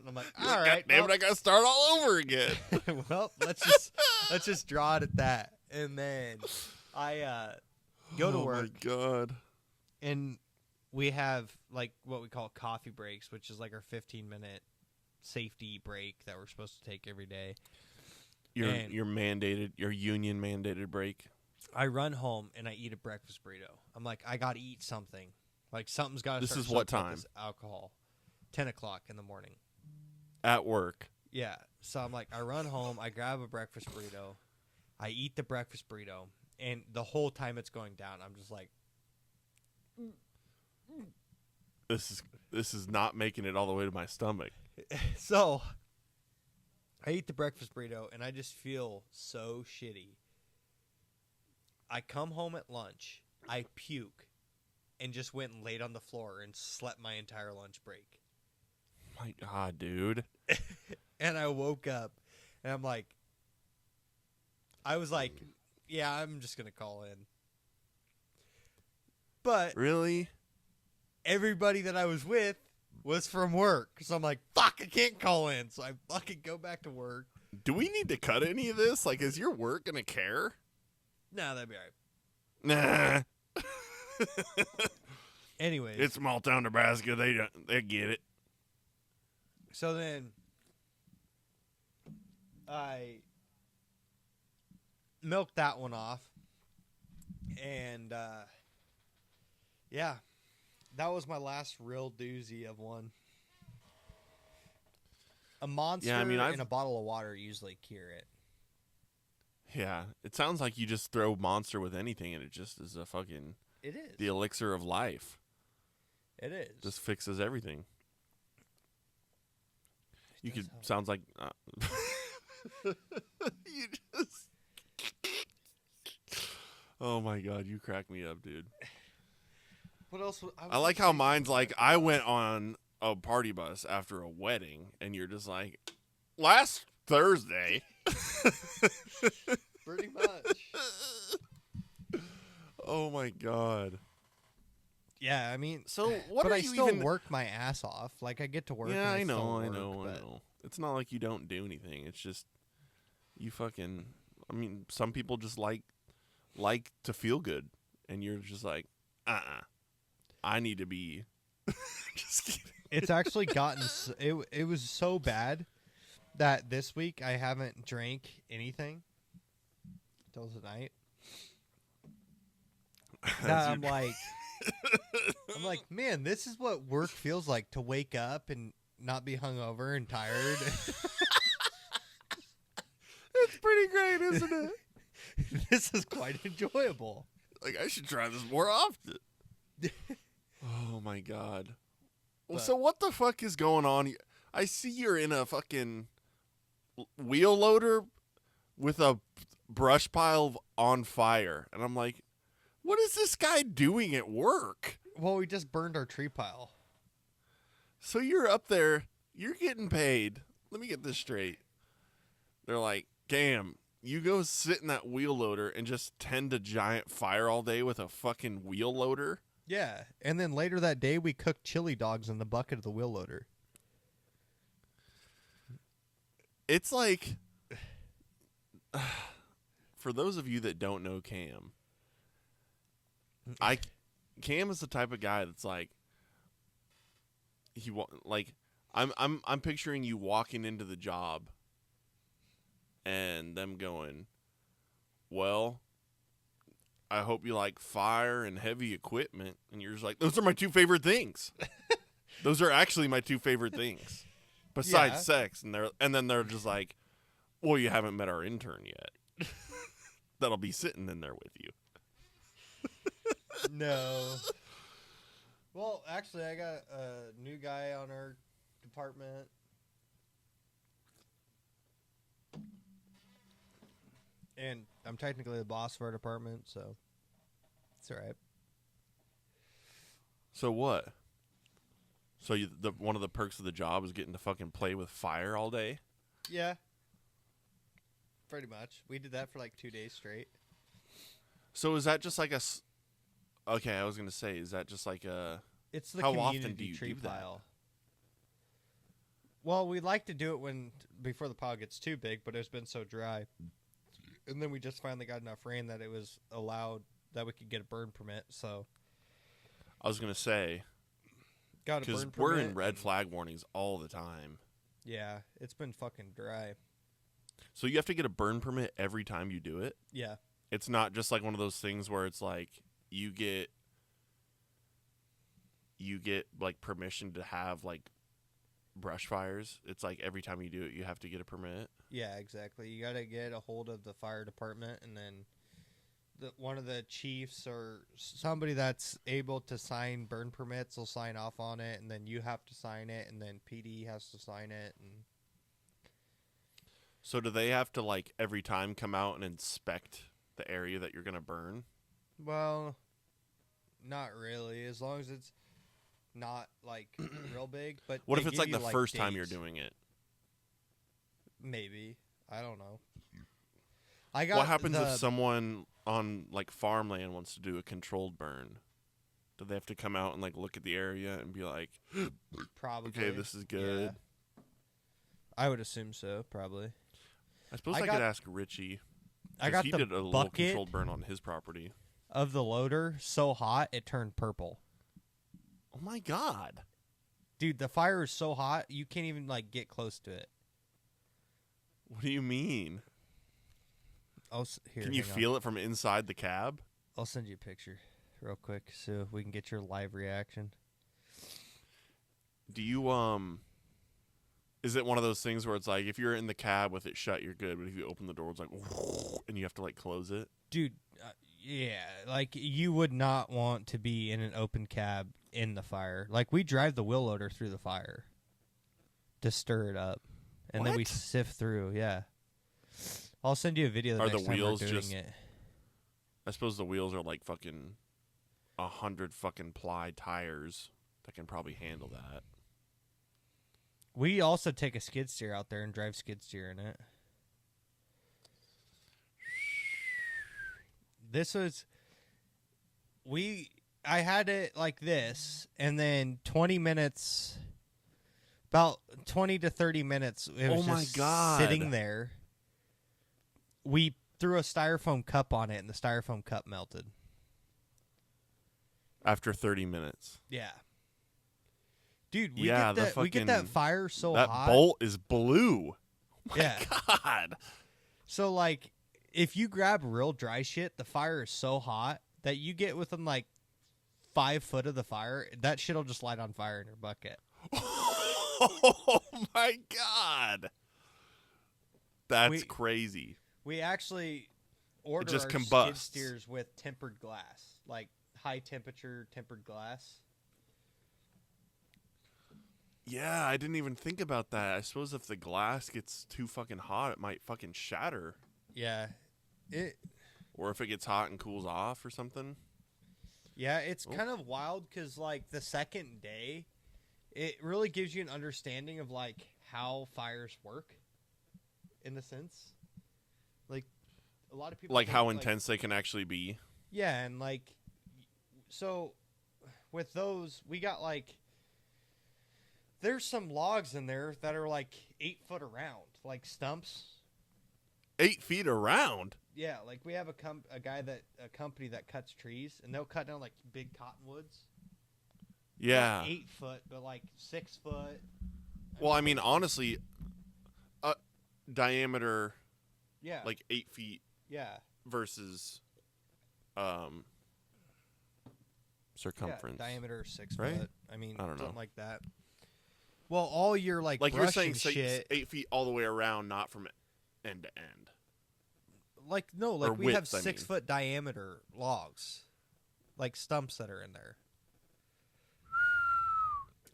I'm like, all right. Damn it, I gotta start all over again. Well, let's just draw it at that. And then I go to work. Oh my God. And we have like what we call coffee breaks, which is like our 15-minute safety break that we're supposed to take every day. Your union mandated break. I run home and I eat a breakfast burrito. I'm like, I gotta eat something. Like something's gotta. This start is what soaking up time? this alcohol. 10 o'clock in the morning. At work. Yeah. So I'm like, I run home, I grab a breakfast burrito, I eat the breakfast burrito, and the whole time it's going down, I'm just like, This is not making it all the way to my stomach. So I eat the breakfast burrito and I just feel so shitty. I come home at lunch, I puke, and just went and laid on the floor and slept my entire lunch break. My God, dude. And I woke up and I'm like, I was like, yeah, I'm just going to call in. But Really? everybody that I was with was from work. So I'm like, fuck, I can't call in. So I fucking go back to work. Do we need to cut any of this? Like, is your work going to care? No, that'd be all right. Nah. Anyways. It's small town Nebraska. They get it. So then I milked that one off. And, yeah, that was my last real doozy of one. A Monster and a bottle of water usually cure it. Yeah, it sounds like you just throw Monster with anything and it just is a fucking... It is. The elixir of life. It is. Just fixes everything. You could... Sounds like... you just... Oh my God, you crack me up, dude. What else? I like how mine's like, I went on a party bus after a wedding, and you're just like, last Thursday. Pretty much. Oh my God. Yeah, I mean, so what? But are I you still even... work my ass off. Like I get to work. Yeah, and I still know. work. It's not like you don't do anything. It's just you fucking. I mean, some people just like to feel good, and you're just like, I need to be. Just kidding. It's actually gotten. It was so bad that this week I haven't drank anything till tonight. I'm like, man, this is what work feels like, to wake up and not be hungover and tired. It's pretty great, isn't it? This is quite enjoyable. Like, I should try this more often. Oh my God. Well, so what the fuck is going on? I see you're in a fucking wheel loader with a brush pile on fire. And I'm like, what is this guy doing at work? Well, we just burned our tree pile. So you're up there, you're getting paid. Let me get this straight. They're like, Cam, you go sit in that wheel loader and just tend a giant fire all day with a fucking wheel loader? Yeah, and then later that day we cooked chili dogs in the bucket of the wheel loader. It's like, for those of you that don't know Cam, Cam is the type of guy that's like, I'm picturing you walking into the job and them going, well, I hope you like fire and heavy equipment. And you're just like, those are my two favorite things. Those are actually my two favorite things besides sex. And then they're just like, well, you haven't met our intern yet. That'll be sitting in there with you. No. Well, actually, I got a new guy on our department. And I'm technically the boss of our department, so it's all right. So what? So one of the perks of the job is getting to fucking play with fire all day? Yeah. Pretty much. We did that for like 2 days straight. So is that just like a... Okay, I was going to say, is that just like a... It's the how community often do you tree do that? pile. Well, we like to do it before the pile gets too big, but it's been so dry. And then we just finally got enough rain that it was allowed that we could get a burn permit. So I was gonna say Got a because burn we're permit in red and- flag warnings all the time. Yeah, it's been fucking dry. So you have to get a burn permit every time you do it. Yeah. It's not just like one of those things where it's like you get like permission to have like brush fires. It's like every time you do it, you have to get a permit. Yeah, exactly. You got to get a hold of the fire department, and then one of the chiefs or somebody that's able to sign burn permits will sign off on it, and then you have to sign it, and then PD has to sign it. And So do they have to like every time come out and inspect the area that you're gonna burn? well, not really, as long as it's not like real big. But What they if it's give like you, the first time you're dates. doing it? Maybe, I don't know. I got What happens if someone on like farmland wants to do a controlled burn? Do they have to come out and like look at the area and be like, probably okay, this is good? Yeah. I would assume so, probably. I suppose I I got- could ask Richie. I 'cause got he the did a little bucket controlled burn on his property. of the loader so hot it turned purple. Oh my god! Dude, the fire is so hot you can't even like get close to it. What do you mean? Here, Can you hang on. feel it from inside the cab? I'll send you a picture real quick so we can get your live reaction. Do you Is it one of those things where it's like if you're in the cab with it shut, you're good, but if you open the door, it's like, and you have to like close it? Dude, yeah, like you would not want to be in an open cab in the fire. Like we drive the wheel loader through the fire to stir it up, and then we What? sift through. Yeah, I'll send you a video. Are Next the time wheels we're doing just- it. I suppose the wheels are like fucking 100 fucking ply tires that can probably handle that. We also take a skid steer out there and drive skid steer in it. This was I had it like this, and then 20 minutes, about 20 to 30 minutes, it was Oh my just God. sitting there. We threw a styrofoam cup on it, and the styrofoam cup melted. After 30 minutes. Yeah. Dude, we Yeah, get the we get that fucking- fire so That hot. bolt is blue. Yeah. God. So, like, if you grab real dry shit, the fire is so hot that you get within, like, 5 foot of the fire, that shit will just light on fire in your bucket. Oh my God. That's We- crazy. We actually order just our combusts. skid steers with tempered glass, like high-temperature tempered glass. Yeah, I didn't even think about that. I suppose if the glass gets too fucking hot, it might fucking shatter. Yeah. Or if it gets hot and cools off or something. Yeah, it's Oh. kind of wild because, like, the second day, it really gives you an understanding of, like, how fires work, in a sense. Like, a lot of people Like think, how intense they can actually be. Yeah, and, like, so with those, we got, like, there's some logs in there that are, like, 8 foot around, like stumps. 8 feet around. Yeah, like, we have a company that cuts trees, and they'll cut down, like, big cottonwoods. Yeah. Not 8 foot, but like 6 foot. Well, I mean, honestly, diameter Yeah. like 8 feet yeah. versus circumference. Yeah, diameter 6 Right? foot. I mean, I don't know. something like that. Well, all your like Like you're brush saying, and say, shit. 8 feet all the way around, not from end to end. Like no, like or we have width, I 6 mean. foot diameter logs, like stumps that are in there.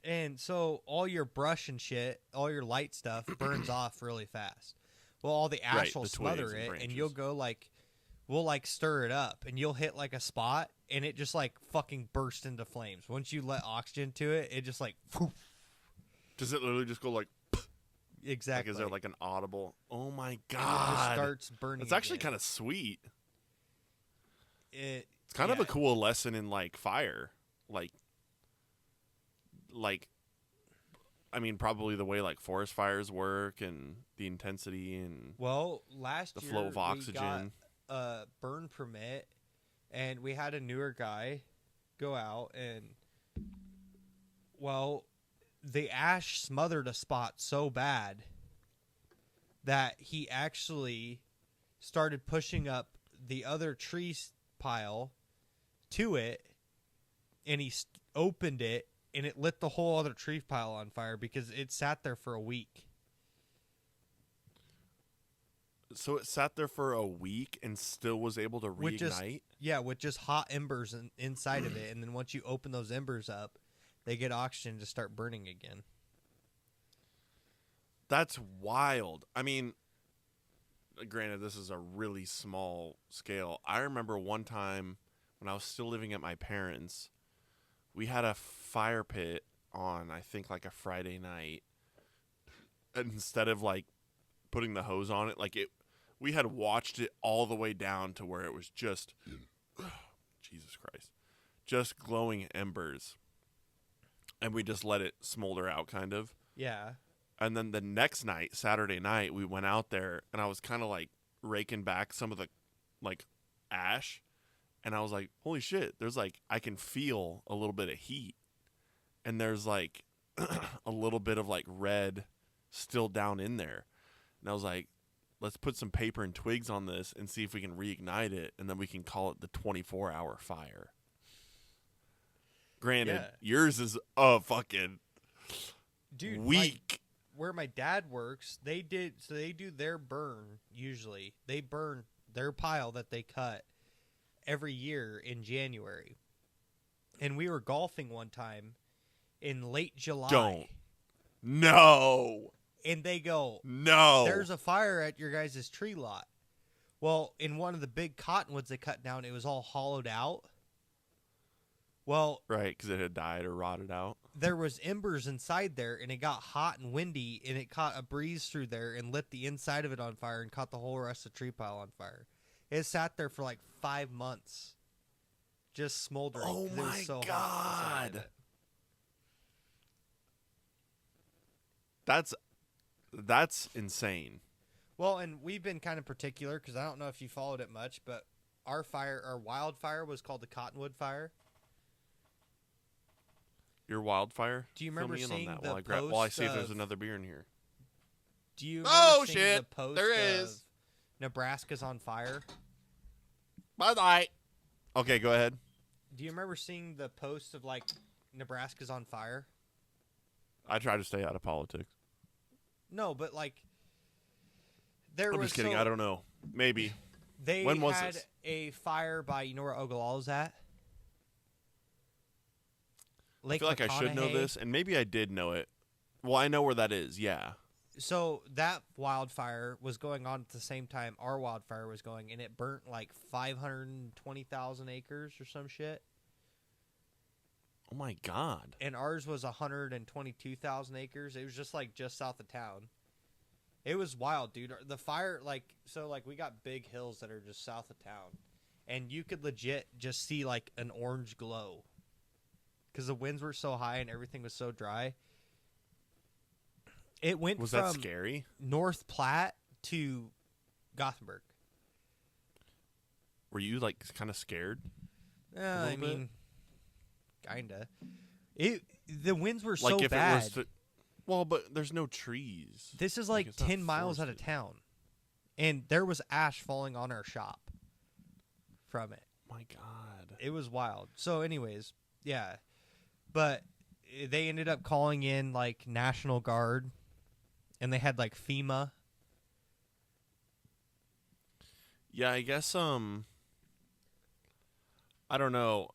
And so all your brush and shit, all your light stuff burns off really fast. Well, all the ash Right, will the smother twigs and it, and branches. you'll go like, we'll like stir it up, and you'll hit like a spot, and it just like fucking burst into flames. Once you let oxygen to it, it just like, poof, Does it literally just go like, exactly. like is there like an audible? Oh my and it just God. starts burning. It's actually again. kind of sweet. It's It's kind of a cool lesson in like fire. Like I mean, probably the way like forest fires work and the intensity and Well, last the year flow of we got oxygen. a burn permit, and we had a newer guy go out and, well, the ash smothered a spot so bad that he actually started pushing up the other tree pile to it, and he opened it, and it lit the whole other tree pile on fire because it sat there for a week. So it sat there for a week and still was able to reignite? With just hot embers inside of it. And then once you open those embers up, they get oxygen to start burning again. That's wild. I mean, granted, this is a really small scale. I remember one time when I was still living at my parents', we had a fire pit on, I think, like a Friday night. And instead of, like, putting the hose on it, we had watched it all the way down to where it was just, Jesus Christ, just glowing embers. And we just let it smolder out, kind of. Yeah. And then the next night, Saturday night, we went out there, and I was kind of, like, raking back some of the, like, ash. And I was like, holy shit, there's, like, I can feel a little bit of heat. And there's, like, a little bit of, like, red still down in there. And I was like, let's put some paper and twigs on this and see if we can reignite it, and then we can call it the 24-hour fire. Granted, yours is a fucking week. Where my dad works, they do their burn usually. They burn their pile that they cut every year in January. And we were golfing one time in late July. No. And they go, no, there's a fire at your guys' tree lot. Well, in one of the big cottonwoods they cut down, it was all hollowed out. Well, right, because it had died or rotted out. There was embers inside there, and it got hot and windy, and it caught a breeze through there and lit the inside of it on fire and caught the whole rest of the tree pile on fire. It sat there for like 5 months, just smoldering. Oh my it was so God. Hot That's insane. Well, and we've been kind of particular because I don't know if you followed it much, but our wildfire was called the Cottonwood Fire. Your wildfire? Do you remember Fill me seeing in on that the while I see if post there's of- another beer in here. Do you remember seeing shit, the post there of is. Nebraska's on fire? Bye-bye. Okay, go ahead. Do you remember seeing the post of like Nebraska's on fire? I try to stay out of politics. No, but like there I'm was just kidding. so- I don't know. Maybe. They When was had this? a fire by, you know where Ogallala's at? I feel like I should know McConaughey. this, and maybe I did know it. Well, I know where that is, yeah. So that wildfire was going on at the same time our wildfire was going, and it burnt like 520,000 acres or some shit. Oh, my God. And ours was 122,000 acres. It was just south of town. It was wild, dude. The fire, we got big hills that are just south of town, and you could legit just see like an orange glow because the winds were so high and everything was so dry. It went Was from that scary? North Platte to Gothenburg. Were you, like, kind of scared? I mean, kinda. The winds were Like, so if bad. it was to, well, but there's no trees. This is like it's not 10 miles out of forested. town. And there was ash falling on our shop from it. My God. It was wild. So anyways, yeah. But they ended up calling in like National Guard, and they had like FEMA. Yeah, I guess, I don't know.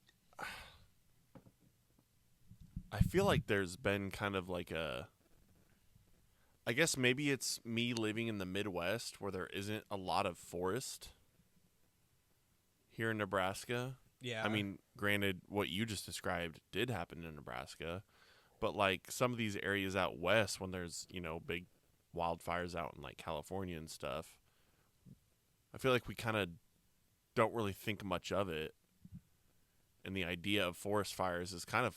I feel like there's been kind of like I guess maybe it's me living in the Midwest where there isn't a lot of forest here in Nebraska. Yeah. I mean, granted, what you just described did happen in Nebraska, but like some of these areas out west when there's, big wildfires out in like California and stuff, I feel like we kind of don't really think much of it. And the idea of forest fires is kind of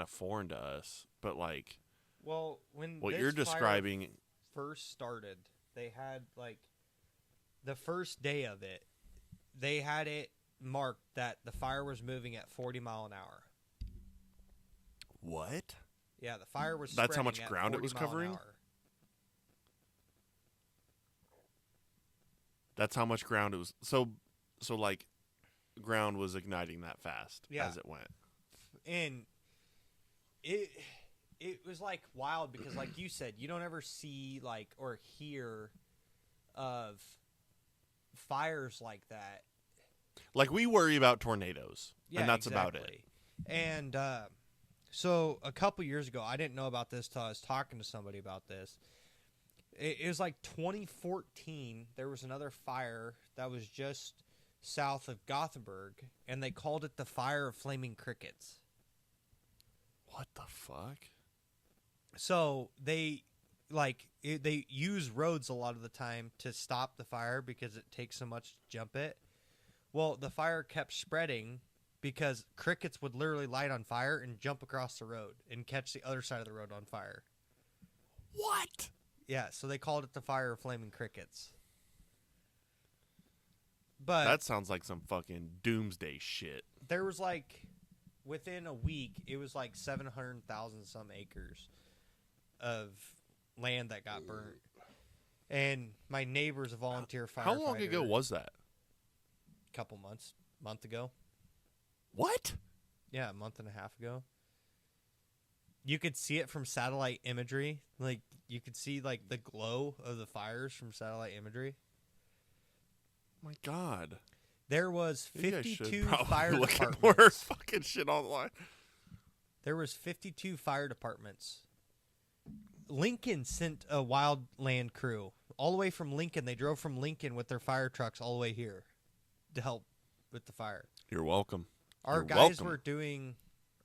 foreign to us, but like well, when what this you're fire describing, first started, they had like the first day of it, they had it marked that the fire was moving at 40 mile an hour. What? Yeah, the fire was That's how spreading much at ground it 40 was mile an covering? hour. That's how much ground it was. So like, ground was igniting that fast as it went. And it was like wild because, like you said, you don't ever see like or hear of fires like that. Like, we worry about tornadoes, and that's exactly. about it. And so a couple years ago, I didn't know about this till I was talking to somebody about this. It was like 2014. There was another fire that was just south of Gothenburg, and they called it the Fire of Flaming Crickets. What the fuck? So they they use roads a lot of the time to stop the fire because it takes so much to jump it. Well, the fire kept spreading because crickets would literally light on fire and jump across the road and catch the other side of the road on fire. What? Yeah, so they called it the Fire of Flaming Crickets. But that sounds like some fucking doomsday shit. There was like, within a week, it was like 700,000 some acres of land that got burnt. And my neighbor's a volunteer firefighter. How long ago was that? Couple month ago. What? Yeah, a month and a half ago. You could see it from satellite imagery. Like, you could see like the glow of the fires from satellite imagery. My God. There was 52 fire look departments. at more fucking shit online. There was 52 fire departments. Lincoln sent a wildland crew all the way from Lincoln. They drove from Lincoln with their fire trucks all the way here to help with the fire. You're welcome. Our You're guys welcome. were doing,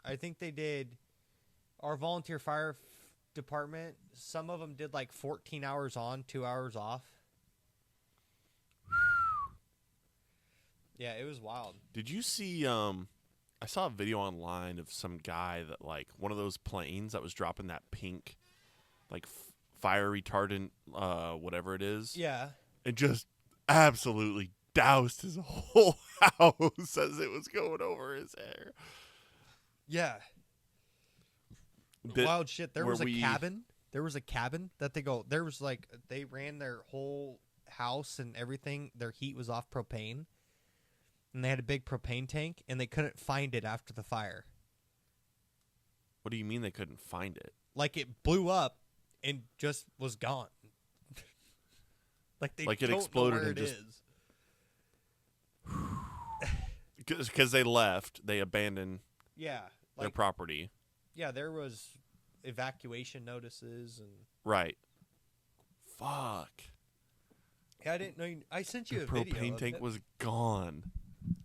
I think they did, our volunteer fire department, some of them did like 14 hours on, 2 hours off. Yeah, it was wild. Did you see, I saw a video online of some guy that, like, one of those planes that was dropping that pink, like, fire retardant, whatever it is. Yeah. And just absolutely doused his whole house as it was going over his hair. Yeah. Wild shit. There was a cabin. There was a cabin that they ran their whole house and everything. Their heat was off propane. And they had a big propane tank, and they couldn't find it after the fire. What do you mean they couldn't find it? Like, it blew up and just was gone. Like, it exploded know where and it just is. Because they left, they abandoned their property. Yeah, there was evacuation notices and right. Fuck. Yeah, I didn't know. I sent you the a video. Propane tank was gone.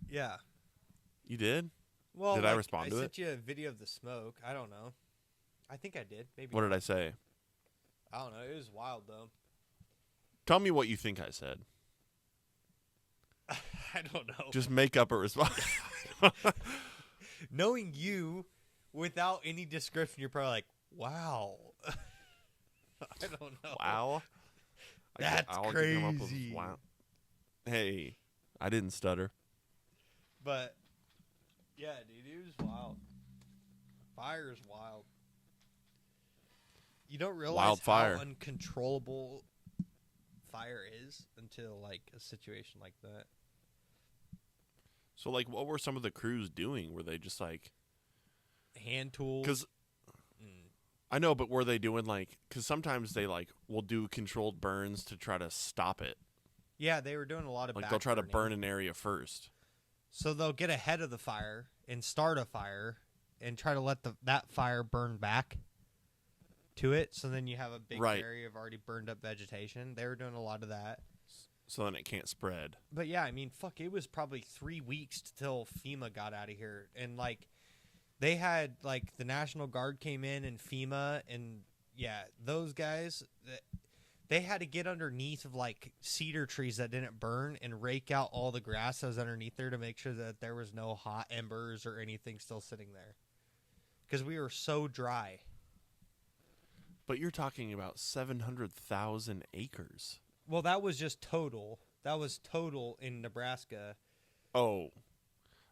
Yeah. You did? Well, did I respond to it? I sent you a video of the smoke. I don't know. I think I did. Maybe. What did I say? I don't know. It was wild though. Tell me what you think I said. I don't know. Just make up a response. Knowing you, without any description, you're probably like, "Wow." I don't know. Wow. That's crazy. Wow. Hey, I didn't stutter. But yeah, dude, it was wild. Fire is wild. You don't realize how uncontrollable fire is until like a situation like that. So, like, what were some of the crews doing? Were they just like hand tools? Because I know, but were they doing like? Because sometimes they like will do controlled burns to try to stop it. Yeah, they were doing a lot of like they'll try to burn an area first. So they'll get ahead of the fire and start a fire and try to let that fire burn back to it. So then you have a big area of already burned up vegetation. They were doing a lot of that. So then it can't spread. But yeah, I mean, fuck, it was probably 3 weeks till FEMA got out of here. And like, they had like the National Guard came in and FEMA and yeah, those guys, they had to get underneath of like cedar trees that didn't burn and rake out all the grass that was underneath there to make sure that there was no hot embers or anything still sitting there. Because we were so dry. But you're talking about 700,000 acres. Well, that was just total. That was total in Nebraska. Oh.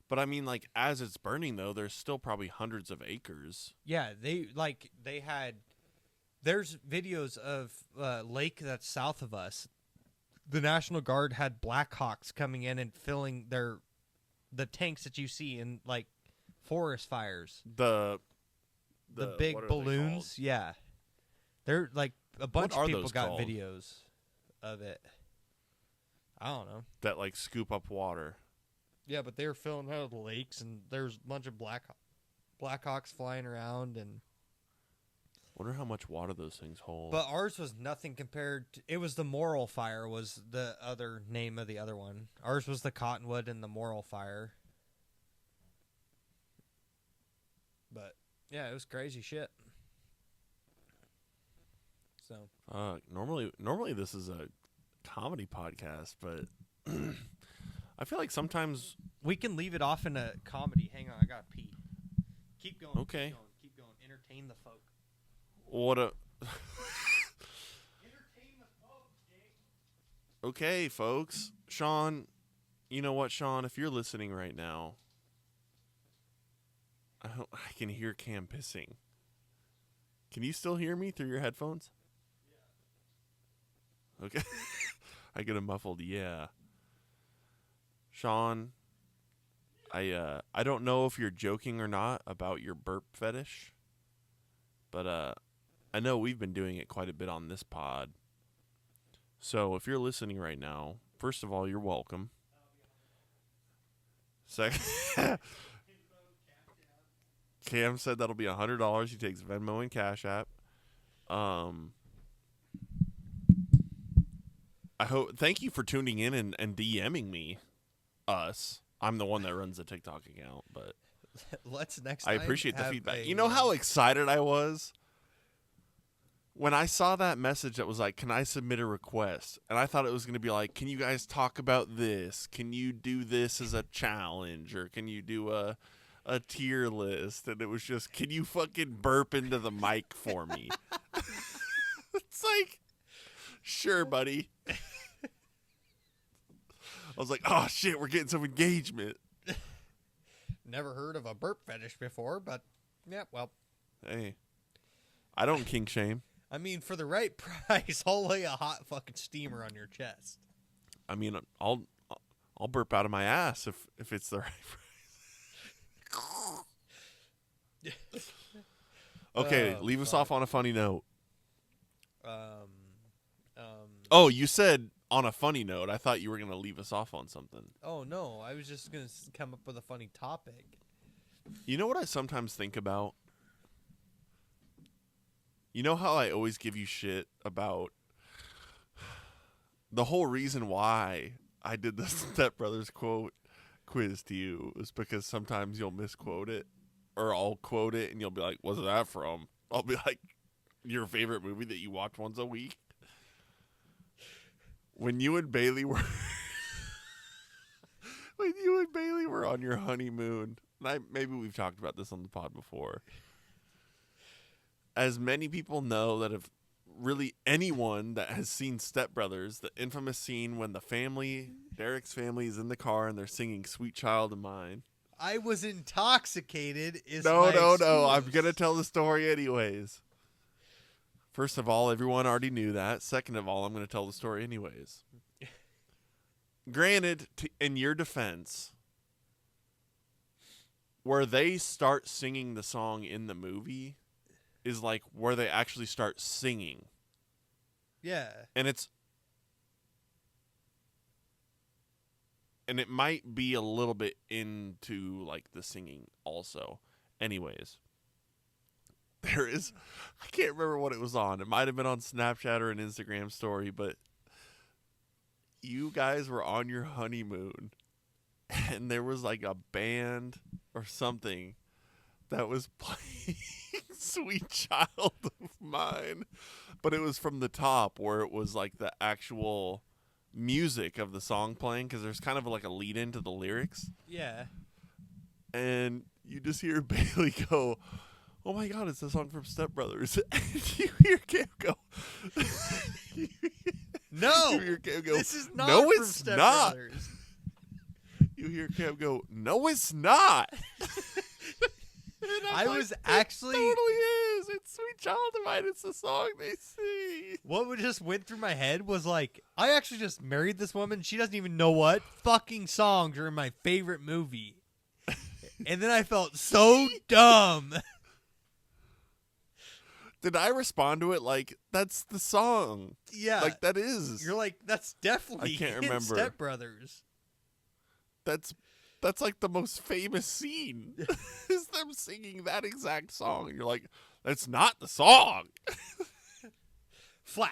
But I mean, like, as it's burning, though, there's still probably hundreds of acres. Yeah, there's videos of a lake that's south of us. The National Guard had Blackhawks coming in and filling the tanks that you see in, like, forest fires. The big balloons, yeah. They're, like, a bunch of people got called? videos of it. I don't know. That, like, scoop up water. Yeah, but they were filling out of the lakes, and there's a bunch of Blackhawks flying around, and Wonder how much water those things hold. but ours was nothing compared to, it was the Morrill Fire was the other name of the other one. Ours was the Cottonwood and the Morrill Fire. But yeah, it was crazy shit. So normally this is a comedy podcast, but I feel like sometimes we can leave it off in a comedy. Hang on, I gotta pee. Keep going. Okay. Keep going. Entertain the folk. what a Entertain the folks, Jake. okay, folks. Sean, you know what, Sean? If you're listening right now, I can hear Cam pissing. Can you still hear me through your headphones? Yeah. Okay. I get a muffled yeah. Sean, I don't know if you're joking or not about your burp fetish, but I know we've been doing it quite a bit on this pod. So if you're listening right now, first of all, you're welcome. Second, Cam said that'll be $100. He takes Venmo and Cash App. Thank you for tuning in and DMing me. Us. I'm the one that runs the TikTok account, but Let's next I time appreciate the have feedback. You know how excited I was when I saw that message that was like, "Can I submit a request?" And I thought it was going to be like, "Can you guys talk about this? Can you do this as a challenge, or can you do a tier list?" And it was just, "Can you fucking burp into the mic for me?" It's like, sure, buddy. I was like, oh, shit, we're getting some engagement. Never heard of a burp fetish before, but yeah, well. Hey, I don't kink shame. I mean, for the right price, I'll lay a hot fucking steamer on your chest. I mean, I'll burp out of my ass if it's the right price. Okay, leave us off on a funny note. Oh, you said on a funny note. I thought you were going to leave us off on something. Oh, no. I was just going to come up with a funny topic. You know what I sometimes think about? You know how I always give you shit about the whole reason why I did the Step Brothers quote quiz to you was because sometimes you'll misquote it, or I'll quote it and you'll be like, "What's that from?" I'll be like, "Your favorite movie that you watch once a week." When you and Bailey were on your honeymoon, and maybe we've talked about this on the pod before. As many people know that if really anyone that has seen Step Brothers, the infamous scene when Derek's family is in the car and they're singing "Sweet Child of Mine." I was intoxicated. No. I'm going to tell the story anyways. First of all, everyone already knew that. Second of all, I'm going to tell the story anyways. Granted, in your defense, where they start singing the song in the movie is like where they actually start singing. Yeah. And it might be a little bit into like the singing also. Anyways. I can't remember what it was on. It might have been on Snapchat or an Instagram story, but you guys were on your honeymoon and there was like a band or something that was playing "Sweet Child of Mine," but it was from the top where it was like the actual music of the song playing, because there's kind of like a lead into the lyrics. Yeah. And you just hear Bailey go, "Oh my God, it's the song from Step Brothers." And you hear Cam go, "No, you hear Cam go, this is not no, from it's Step not. Brothers." you hear Cam go, "No, it's not." I like, was actually. It totally is. It's Sweet Child of Mine. It's the song they sing. What just went through my head was like, I actually just married this woman. She doesn't even know what fucking songs are in my favorite movie. And then I felt so dumb. Did I respond to it like, that's the song? Yeah. Like, that is. You're like, that's definitely I can't remember. Step Brothers. That's like the most famous scene. Is them singing that exact song. And you're like, that's not the song. Flat.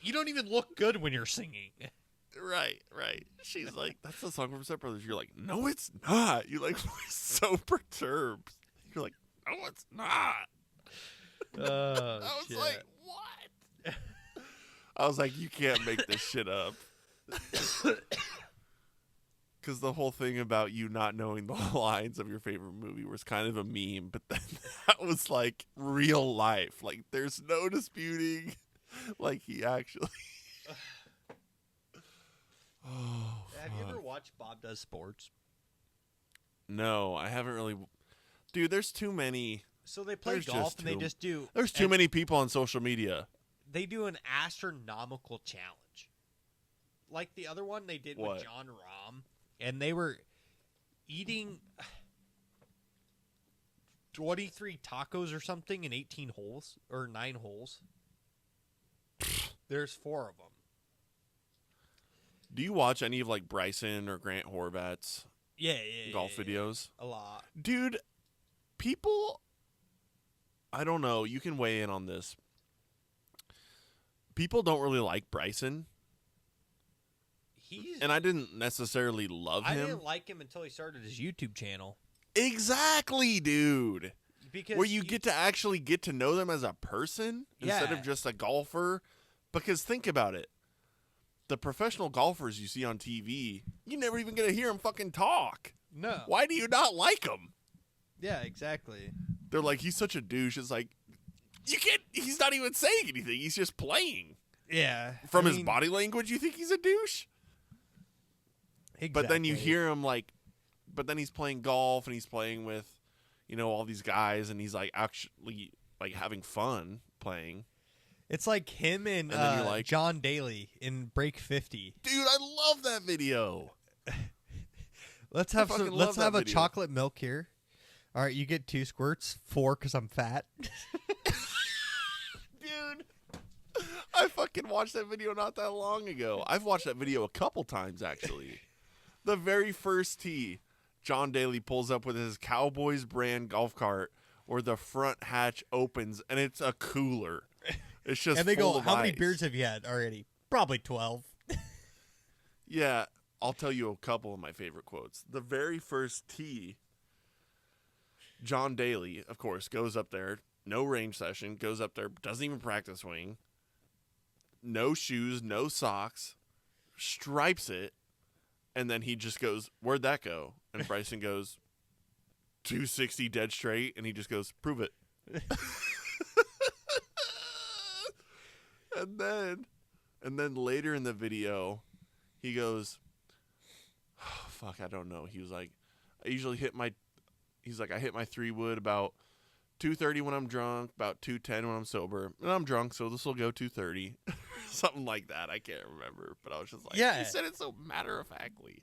You don't even look good when you're singing. Right. She's like, that's the song from Step Brothers. You're like, no, it's not. You're like, so perturbed. You're like, no, it's not. Oh, I was shit. like, what? I was like, you can't make this shit up. Because the whole thing about you not knowing the lines of your favorite movie was kind of a meme, but then that was like real life. Like, there's no disputing. Like, he actually. Oh, Have you ever watched Bob Does Sports? No, I haven't really. Dude, there's too many. So they play There's golf just and they just do. There's too many people on social media. They do an astronomical challenge. Like the other one they did What? with John Rahm. And they were eating 23 tacos or something in 18 holes or 9 holes. There's 4 of them. Do you watch any of like Bryson or Grant Horvat's Yeah, golf videos? A lot. Dude, people, I don't know. You can weigh in on this. People don't really like Bryson. And I didn't necessarily love him. I didn't like him until he started his YouTube channel. Exactly, dude. Because where you get to actually get to know them as a person instead Yeah. of just a golfer. Because think about it. The professional golfers you see on TV, you never even get to hear them fucking talk. No. Why do you not like them? Yeah, exactly. They're like, he's such a douche. It's like, you can't, he's not even saying anything. He's just playing. Yeah. From his body language, you think he's a douche? Exactly. But then you hear him like, but then he's playing golf and he's playing with, you know, all these guys and he's like actually like having fun playing. It's like him and then you're like, John Daly in Break 50. Dude, I love that video. Let's have fucking some. love Let's that have a video. chocolate milk here. All right, you get 2 squirts, 4 because I'm fat. Dude, I fucking watched that video not that long ago. I've watched that video a couple times actually. The very first tee, John Daly pulls up with his Cowboys brand golf cart where the front hatch opens and it's a cooler. It's just And they full go, of "How many ice." beers have you had already?" Probably 12. Yeah, I'll tell you a couple of my favorite quotes. The very first tee, John Daly, of course, goes up there, no range session, goes up there, doesn't even practice swing, no shoes, no socks, stripes it, and then he just goes, "Where'd that go?" And Bryson goes, 260 dead straight, and he just goes, "Prove it." And then later in the video, he goes, oh, fuck, I don't know. He was like, I hit my 3-wood about 2:30 when I'm drunk, about 2:10 when I'm sober. And I'm drunk, so this will go 2:30. Something like that. I can't remember. But I was just like, Yeah. He said it so matter-of-factly.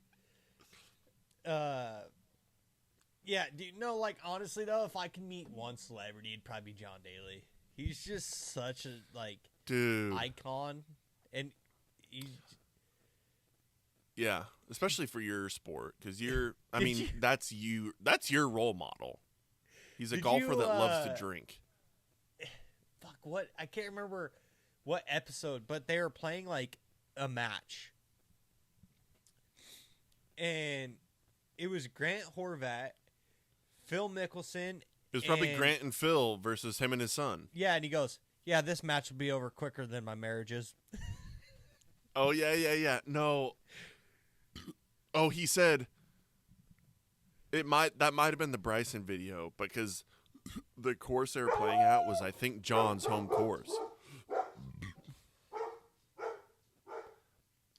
Yeah, dude, no, like, honestly, though, if I can meet one celebrity, it'd probably be John Daly. He's just such a, like, Dude. icon. And he's... Yeah, especially for your sport. Because that's you. That's your role model. He's a Did golfer you, that loves to drink. Fuck, what? I can't remember what episode, but they were playing, like, a match. And it was Grant Horvat, Phil Mickelson. It was probably Grant and Phil versus him and his son. Yeah, and he goes, "Yeah, this match will be over quicker than my marriage is." Oh, yeah. No. Oh, he said that might have been the Bryson video because the course they were playing at was, I think, John's home course.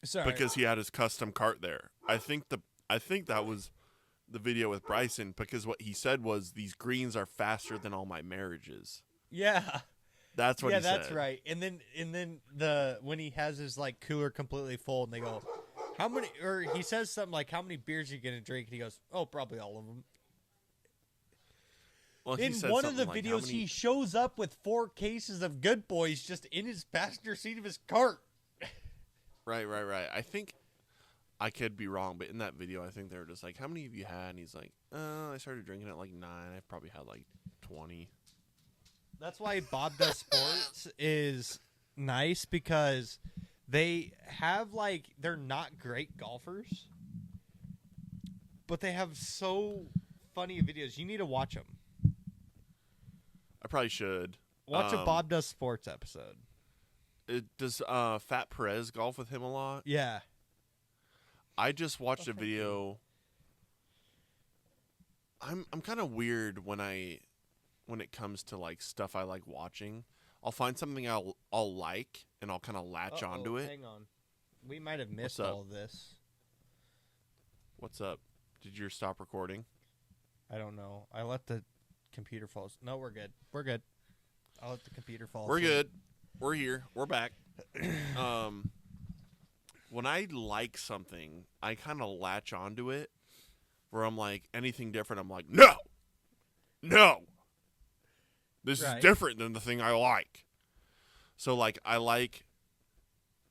Sorry. Because he had his custom cart there. I think I think that was the video with Bryson, because what he said was these greens are faster than all my marriages. Yeah. That's what he said. Yeah, that's right. And then when he has his like cooler completely full, and they go, "How many?" Or he says something like, "How many beers are you gonna drink?" And he goes, "Oh, probably all of them." Well, in one of the videos, he shows up with 4 cases of Good Boys just in his passenger seat of his cart. Right. I think I could be wrong, but in that video, I think they were just like, "How many have you had?" And he's like, I started drinking at like 9. I've probably had like 20. That's why Bob Does Sports is nice, because they have like, they're not great golfers, but they have so funny videos. You need to watch them. I probably should. Watch a Bob Does Sports episode. Does Fat Perez golf with him a lot? Yeah. I just watched a video. I'm kind of weird when it comes to like stuff I like watching. I'll find something I'll like, and I'll kind of latch onto it. Hang on. We might have missed all of this. What's up? Did you stop recording? I don't know. I let the computer fall. No, we're good. We're good. I'll let the computer fall. We're good. We're here. We're back. When I like something, I kind of latch onto it, where I'm like, anything different, I'm like, no. This is different than the thing I like. So, like, I like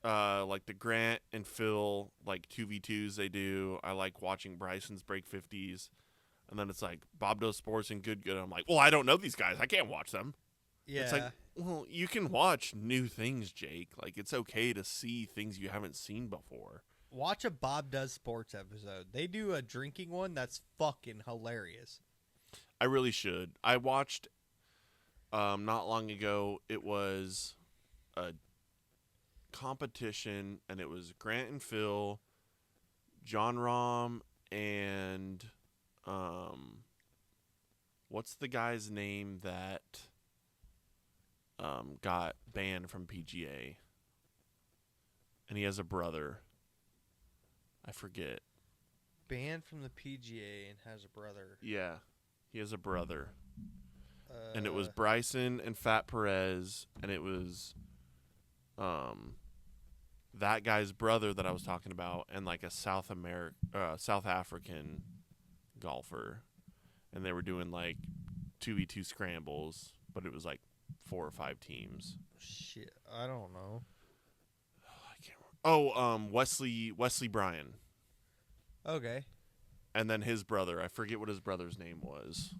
the Grant and Phil, like, 2v2s they do. I like watching Bryson's break 50s. And then it's like, Bob Does Sports and Good. I'm like, well, I don't know these guys. I can't watch them. Yeah. It's like, well, you can watch new things, Jake. Like, it's okay to see things you haven't seen before. Watch a Bob Does Sports episode. They do a drinking one that's fucking hilarious. I really should. I watched not long ago. It was a competition, and it was Grant and Phil, John Rahm, and what's the guy's name that got banned from PGA, and he has a brother. I forget. Banned from the PGA and has a brother. Yeah, he has a brother. And it was Bryson and Fat Perez, and it was that guy's brother that I was talking about, and like a South African golfer, and they were doing like 2v2 scrambles, but it was like 4 or 5 teams. Shit, I don't know. I can't remember. Wesley Bryan. Okay. And then his brother, I forget what his brother's name was.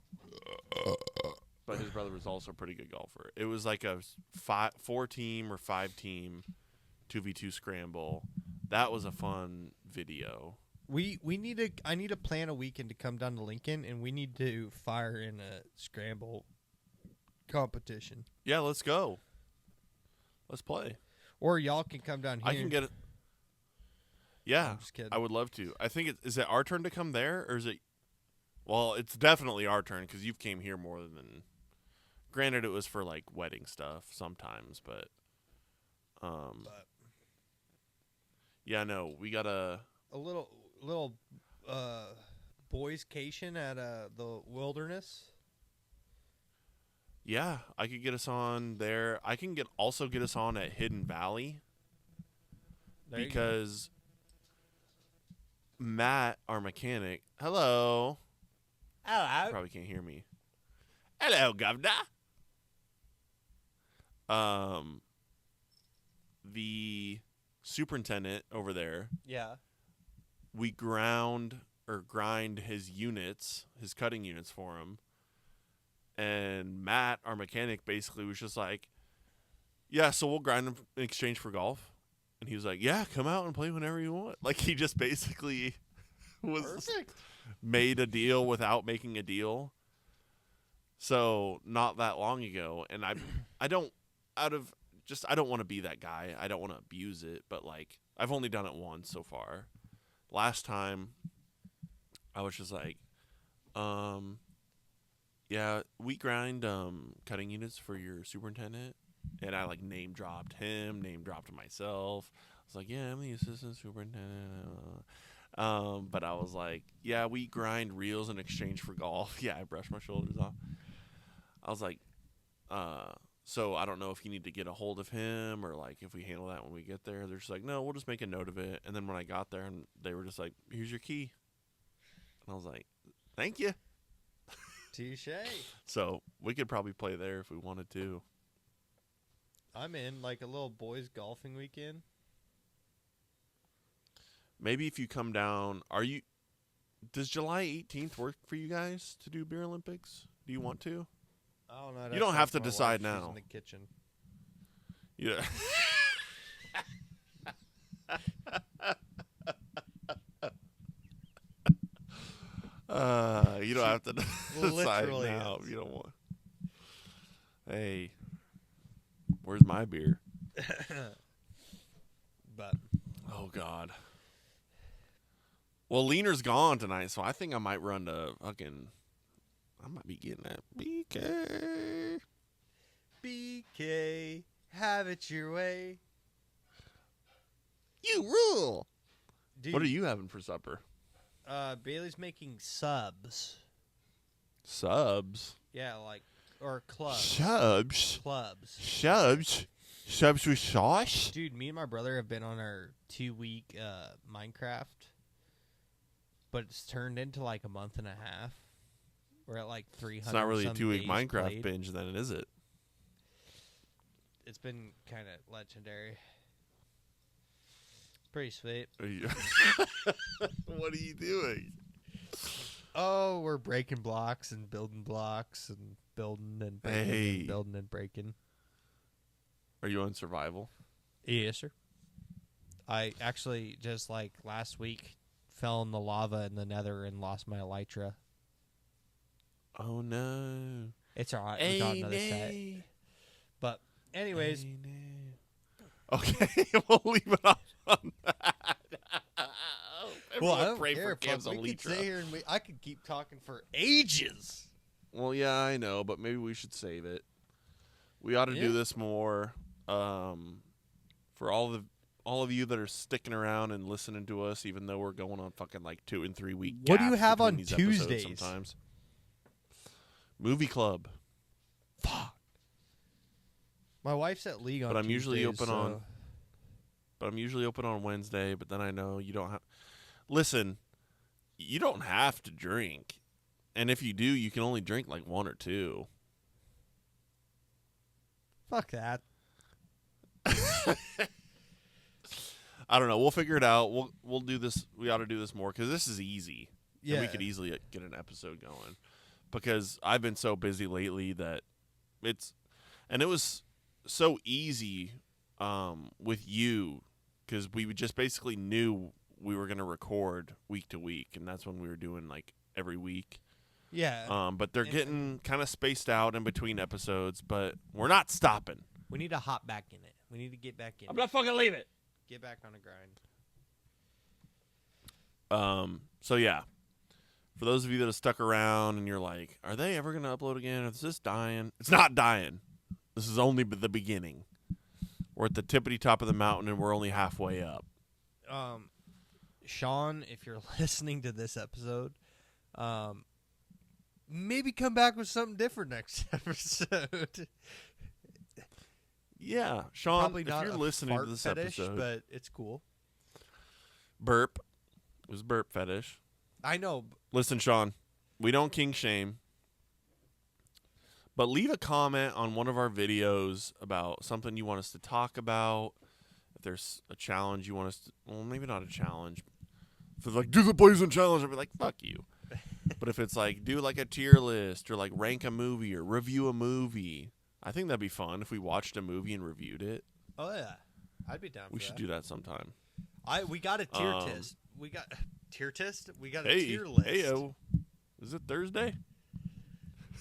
But his brother was also a pretty good golfer. It was like a 4-team or 5-team 2v2 scramble. That was a fun video. I need to plan a weekend to come down to Lincoln, and we need to fire in a scramble competition. Yeah, let's go. Let's play. Or y'all can come down here. I can get it. Yeah, I'm just kidding. I would love to. I think is it our turn to come there, or is it? Well, it's definitely our turn because you've came here more than. Granted, it was for like wedding stuff sometimes, but. Yeah, no, we got a little boyscation at the Wilderness. Yeah, I could get us on there. I can also get us on at Hidden Valley. Because Matt, our mechanic, hello. Probably can't hear me. Hello, governor. The superintendent over there. Yeah. We grind his units, his cutting units for him. And Matt, our mechanic, basically was just like, yeah, so we'll grind them in exchange for golf. And he was like, yeah, come out and play whenever you want. Like, he just basically made a deal without making a deal. So, not that long ago. And I don't want to be that guy. I don't want to abuse it. But, like, I've only done it once so far. Last time, I was just like, yeah, we grind cutting units for your superintendent. And I, like, name-dropped him, name-dropped myself. I was like, yeah, I'm the assistant superintendent. But I was like, yeah, we grind reels in exchange for golf. Yeah, I brushed my shoulders off. I was like, so I don't know if you need to get a hold of him or like if we handle that when we get there. They're just like, no, we'll just make a note of it. And then when I got there, and they were just like, here's your key. And I was like, thank you. Touche. So we could probably play there if we wanted to. I'm in like a little boys golfing weekend. Maybe if you come down, does July 18th work for you guys to do Beer Olympics? Do you want to? I don't know. You don't have to decide now. She's in the kitchen. Yeah. You don't have to decide now if you don't want. Hey, where's my beer? But oh God. Well, Leaner's gone tonight, so I think I might run to fucking. I might be getting that BK. BK, have it your way. You rule. Dude, What are you having for supper? Bailey's making subs. Subs. Yeah, like or clubs. Subs. Clubs. Subs. Subs with sauce. Dude, me and my brother have been on our 2-week Minecraft, but it's turned into like a month and a half. We're at like 300. It's not really a some 2-week days Minecraft played. binge, then, is it? It's been kind of legendary. Pretty sweet. What are you doing? Oh, we're breaking blocks and building and breaking and building and breaking. Are you on survival? Yes, sir. I actually just like last week fell in the lava in the nether and lost my elytra. Oh no. It's all right. We got another set. But anyways. Okay, we'll leave it off on that. Well, I don't pray care. for Cam's We could elytra. sit here and I could keep talking for ages. Well, yeah, I know, but maybe we should save it. We ought to do this more. For all of you that are sticking around and listening to us, even though we're going on fucking like 2 and 3 week. What do you gaps have between on these episodes Tuesdays? Sometimes. Movie club. Fuck. My wife's at league on But I'm usually Tuesdays, open on. But I'm usually open on Wednesday. But then I know you don't have. Listen, you don't have to drink, and if you do, you can only drink like 1 or 2. Fuck that. I don't know. We'll figure it out. We'll do this. We ought to do this more because this is easy. Yeah. And we could easily get an episode going because I've been so busy lately that it was so easy with you because we just basically knew we were going to record week to week, and that's when we were doing like every week. Yeah. But they're getting kind of spaced out in between episodes, but we're not stopping. We need to hop back in it. We need to get back in I'm not fucking leaving it. Get back on the grind. So yeah, for those of you that have stuck around and you're like, are they ever going to upload again? Is this dying? It's not dying. This is only the beginning. We're at the tippity top of the mountain and we're only halfway up. Sean, if you're listening to this episode, maybe come back with something different next episode. Yeah, Sean, Probably if not you're a listening fart to this fetish, episode, but it's cool. burp. It was burp fetish. I know. Listen, Sean, we don't king shame, but leave a comment on one of our videos about something you want us to talk about. If there's a challenge you want us to, well, maybe not a challenge. If it's like, do the Blazing Challenge, I'd be like, fuck you. But if it's like, do like a tier list or like rank a movie or review a movie, I think that'd be fun if we watched a movie and reviewed it. Oh yeah, I'd be down. We should do that sometime. We got a tier test. We got tier test. We got a tier list Heyo. Is it Thursday?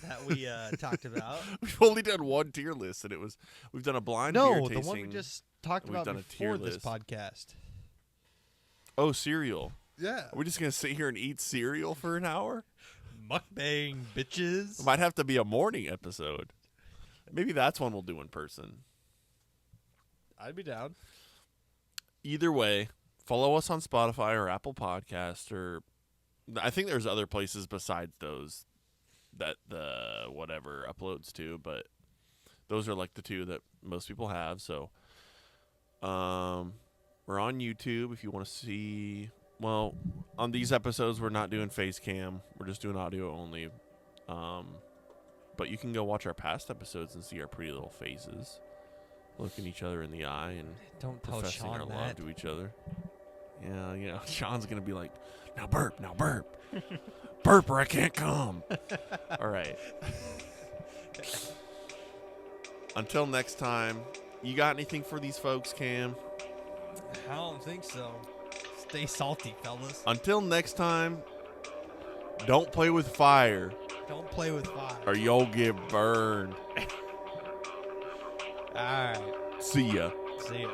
that we talked about. We've only done one tier list, and we've done a blind beer No, tasting. the one we just talked We've about done a tier before this list. podcast. Oh, cereal. Yeah, Are we just gonna sit here and eat cereal for an hour? mukbang bitches. It might have to be a morning episode. Maybe that's one we'll do in person. I'd be down. Either way, follow us on Spotify or Apple Podcast, or I think there's other places besides those that the whatever uploads to, but those are like the two that most people have. So we're on YouTube if you want to see. Well, on these episodes we're not doing face cam, we're just doing audio only. But you can go watch our past episodes and see our pretty little faces, looking each other in the eye and Don't tell professing Sean our that. love to each other. Yeah, you know, Sean's gonna be like, now burp, burp or I can't come. All right. Until next time, you got anything for these folks, Cam? I don't think so. Stay salty, fellas. Until next time, don't play with fire. Don't play with fire. Or you'll get burned. All right. See ya. See ya.